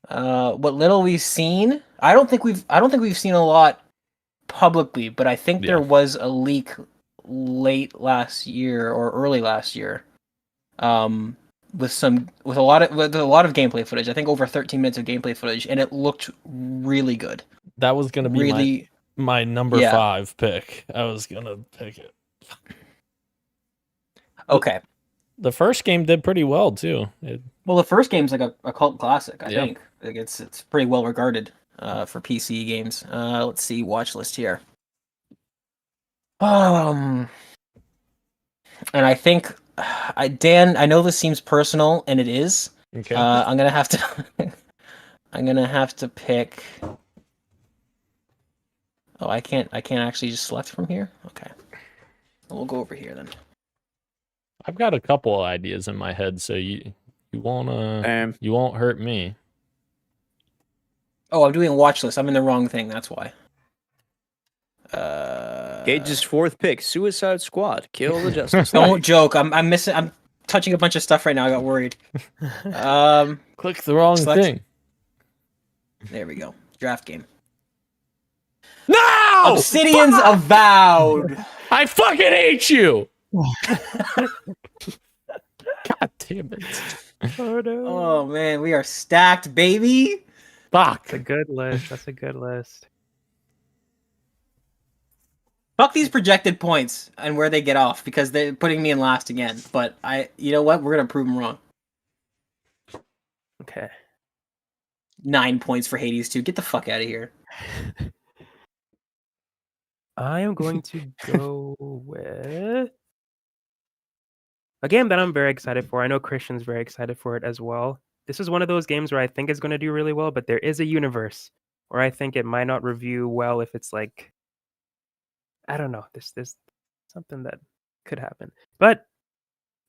What little we've seen, I don't think we've seen a lot publicly, but I think there was a leak late last year or early last year. With a lot of gameplay footage. I think over 13 minutes of gameplay footage, and it looked really good. That was gonna be really my number 5 pick. I was gonna pick it. Okay. The first game did pretty well too. Well, the first game's like a cult classic. I think like it's pretty well regarded for PC games. Let's see, watch list here. And I think Dan, I know this seems personal, and it is. Okay. I'm gonna have to. I'm gonna have to pick. Oh, I can't actually just select from here. Okay, we'll go over here then. I've got a couple of ideas in my head, so you won't hurt me. Oh, I'm doing watch list. I'm in the wrong thing. That's why. Gage's 4th pick: Suicide Squad. Kill the Justice League. Don't joke. I'm missing. I'm touching a bunch of stuff right now. I got worried. Click the wrong thing. There we go. Draft game. No! Obsidian's Avowed. I fucking hate you. God damn it. Oh no. Oh man, we are stacked, baby. Fuck. That's a good list. That's a good list. Fuck these projected points and where they get off because they're putting me in last again. But you know what? We're gonna prove them wrong. Okay. 9 points for Hades 2. Get the fuck out of here. I am going to go with a game that I'm very excited for. I know Christian's very excited for it as well. This is one of those games where I think it's going to do really well, but there is a universe where I think it might not review well if it's like, I don't know, there's something that could happen. But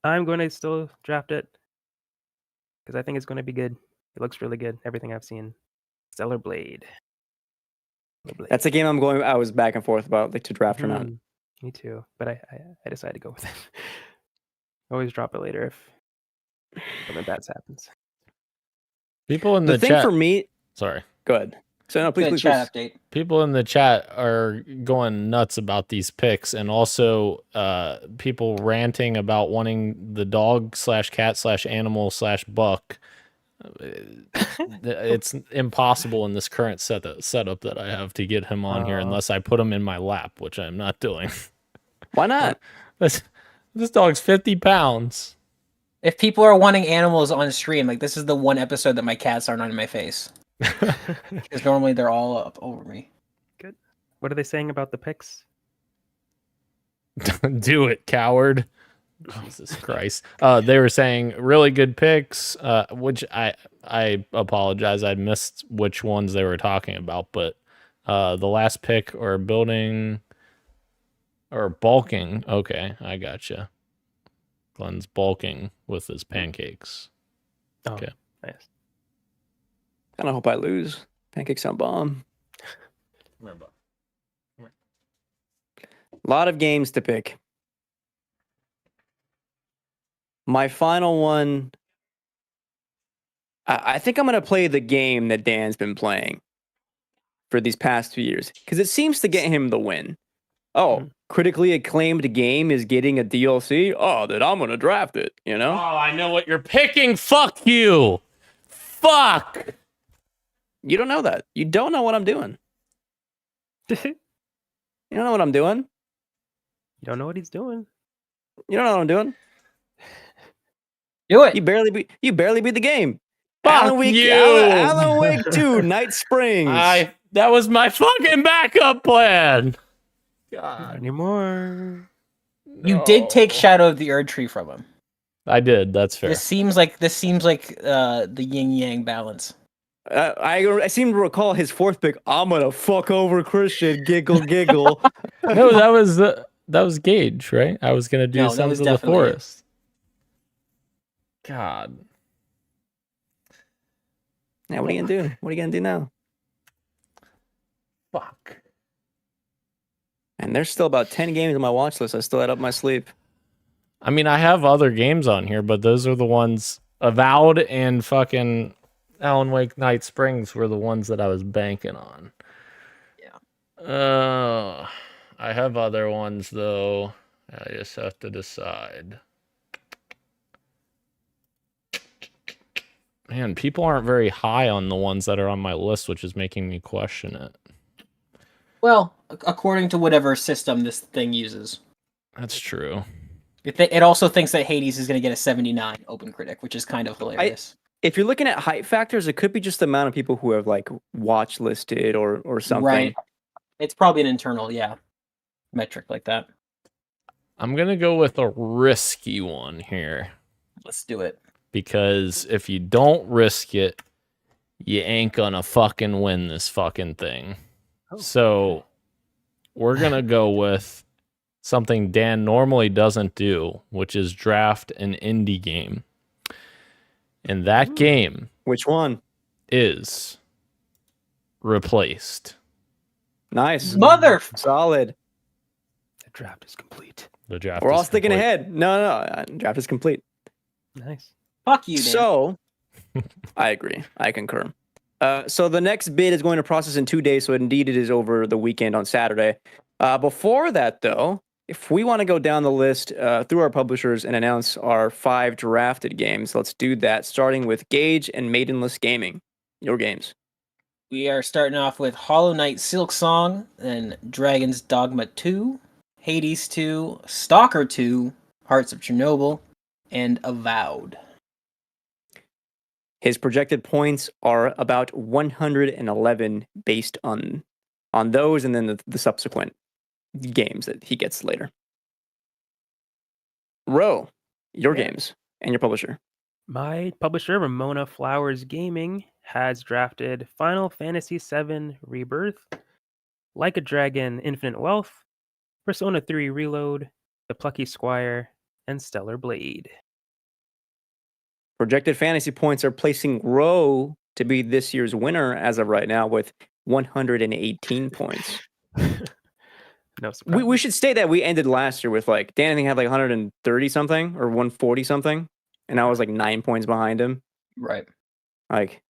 I'm going to still draft it because I think it's going to be good. It looks really good, everything I've seen. Stellar Blade. That's a game I was back and forth about like to draft or not. Me too, but I decided to go with it. Always drop it later if something bad happens. People in The the thing chat. for me, Sorry. go ahead. So no, please. Chat update. People in the chat are going nuts about these picks, and also people ranting about wanting the dog/cat/animal/buck. It's impossible in this current setup that I have to get him on here unless I put him in my lap, which I'm not doing. Why not? This dog's 50 pounds. If people are wanting animals on stream, like this is the one episode that my cats aren't on my face. Because normally they're all up over me. Good. What are they saying about the picks? Do it, coward. Jesus Christ. They were saying really good picks, which I apologize. I missed which ones they were talking about, but the last pick or building or bulking. Okay, I gotcha. Glenn's bulking with his pancakes. Oh, okay. Nice. Kind of hope I lose. Pancakes on bomb. A lot of games to pick. My final one, I think I'm gonna play the game that Dan's been playing for these past 2 years because it seems to get him the win. Oh, critically acclaimed game is getting a DLC. Oh, then I'm gonna draft it. You Oh, know? I know what you're picking. Fuck you. Fuck. You don't know that. You don't know what I'm doing. You don't know what I'm doing. You don't know what he's doing. You don't know what I'm doing. Do it. You barely beat the game. Fuck Alan Wake, you. Alan Wake 2, Night Springs. That was my fucking backup plan. Not God. anymore. You did take Shadow of the Erdtree from him. I did. That's fair. This seems like the yin yang balance. I seem to recall his fourth pick. I'm gonna fuck over Christian. Giggle, giggle. No, that was Gage, right? I was gonna do No, that Sons was of the definitely it. Forest. God. Now, what are you gonna do? What are you gonna do now? Fuck. And there's still about 10 games on my watch list I still had up my sleeve. I mean, I have other games on here, but those are the ones Avowed and fucking Alan Wake Night Springs were the ones that I was banking on. Yeah. I have other ones though. I just have to decide. Man, people aren't very high on the ones that are on my list, which is making me question it. Well, according to whatever system this thing uses. That's true. It also thinks that Hades is going to get a 79 open critic, which is kind of hilarious. If you're looking at hype factors, it could be just the amount of people who have like watch listed or something. Right. It's probably an internal, metric like that. I'm going to go with a risky one here. Let's do it. Because if you don't risk it, you ain't gonna fucking win this fucking thing. Oh. So we're gonna go with something Dan normally doesn't do, which is draft an indie game. And that game Which one? is Replaced. Nice. Mother. Solid. The draft is complete. The draft We're all is sticking complete. ahead. No. Draft is complete. Nice. Fuck you, Dan. So, I agree. I concur. So the next bid is going to process in 2 days. So indeed, it is over the weekend on Saturday. Before that, though, if we want to go down the list through our publishers and announce our 5 drafted games, let's do that. Starting with Gage and Maidenless Gaming. Your games. We are starting off with Hollow Knight Silk Song, then Dragon's Dogma 2, Hades 2, Stalker 2, Hearts of Chernobyl, and Avowed. His projected points are about 111 based on those and then the subsequent games that he gets later. Ro, your games and your publisher. My publisher, Ramona Flowers Gaming, has drafted Final Fantasy VII Rebirth, Like a Dragon Infinite Wealth, Persona 3 Reload, The Plucky Squire, and Stellar Blade. Projected fantasy points are placing Ro to be this year's winner as of right now with 118 points. No surprise. We should state that we ended last year with like Dan I think had like 130 something or 140 something, and I was like 9 points behind him. Right. Like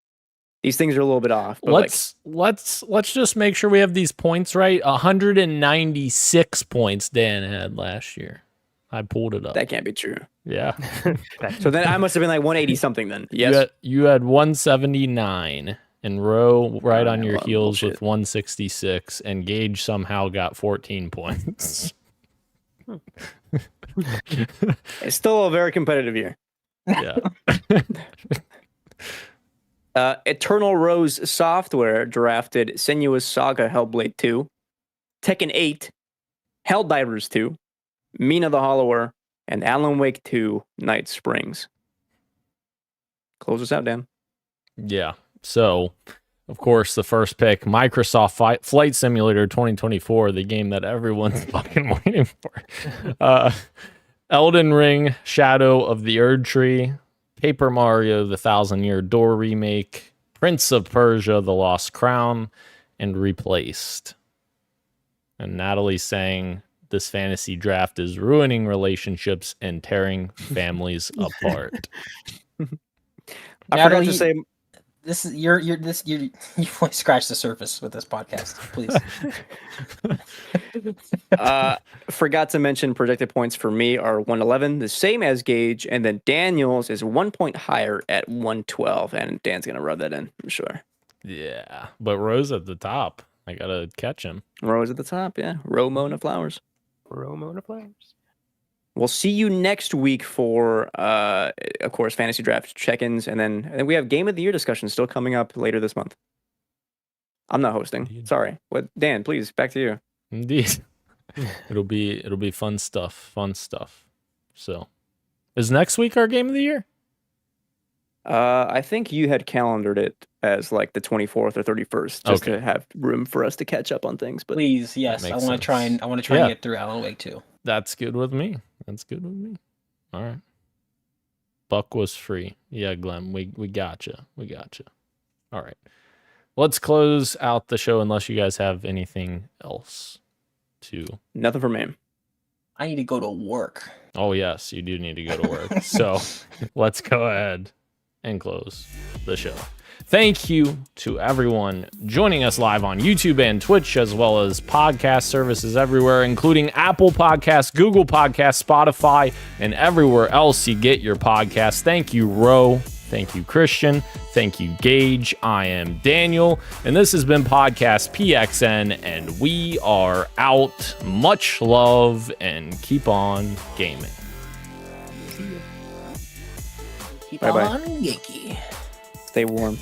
these things are a little bit off. But Let's just make sure we have these points right. 196 points Dan had last year. I pulled it up. that can't be true. Yeah. So then I must have been like 180 something then. Yes. You had 179 and Row right on your well, heels bullshit. with 166, and Gage somehow got 14 points. It's still a very competitive year. Yeah. Eternal Rose Software drafted Senua's Saga Hellblade 2, Tekken 8, Helldivers 2, Mina the Hollower, and Alan Wake 2 Night Springs. Close us out, Dan. Yeah. So, of course, the first pick, Microsoft Flight Simulator 2024, the game that everyone's fucking waiting for. Elden Ring, Shadow of the Erdtree, Paper Mario, the Thousand Year Door remake, Prince of Persia, The Lost Crown, and Replaced. And Natalie's saying this fantasy draft is ruining relationships and tearing families apart. I forgot to say. This is you only scratched the surface with this podcast. Please. Forgot to mention projected points for me are 111, the same as Gage, and then Daniel's is 1 point higher at 112, and Dan's gonna rub that in, I'm sure. Yeah, but Rose at the top. I gotta catch him. Rose at the top, yeah. Mona Flowers. Mona Flowers. We'll see you next week for, of course, fantasy draft check-ins, and then we have game of the year discussions still coming up later this month. I'm not hosting. Indeed. Sorry. What, Dan? Please, back to you. Indeed. It'll be fun stuff. So, is next week our game of the year? I think you had calendared it as like the 24th or 31st, just to have room for us to catch up on things. But please, yes, I want to try and get through Alan Wake 2. That's good with me. All right. Buck was free. Yeah, Glenn, we gotcha. All right. Let's close out the show unless you guys have anything else to. Nothing for me. I need to go to work. Oh, yes, you do need to go to work. So let's go ahead and close the show. Thank you to everyone joining us live on YouTube and Twitch, as well as podcast services everywhere, including Apple Podcasts, Google Podcasts, Spotify, and everywhere else you get your podcasts. Thank you, Ro. Thank you, Christian. Thank you, Gage. I am Daniel, and this has been Podcast PXN, and we are out. Much love, and keep on gaming. Keep Bye-bye. on geeky. Stay warm.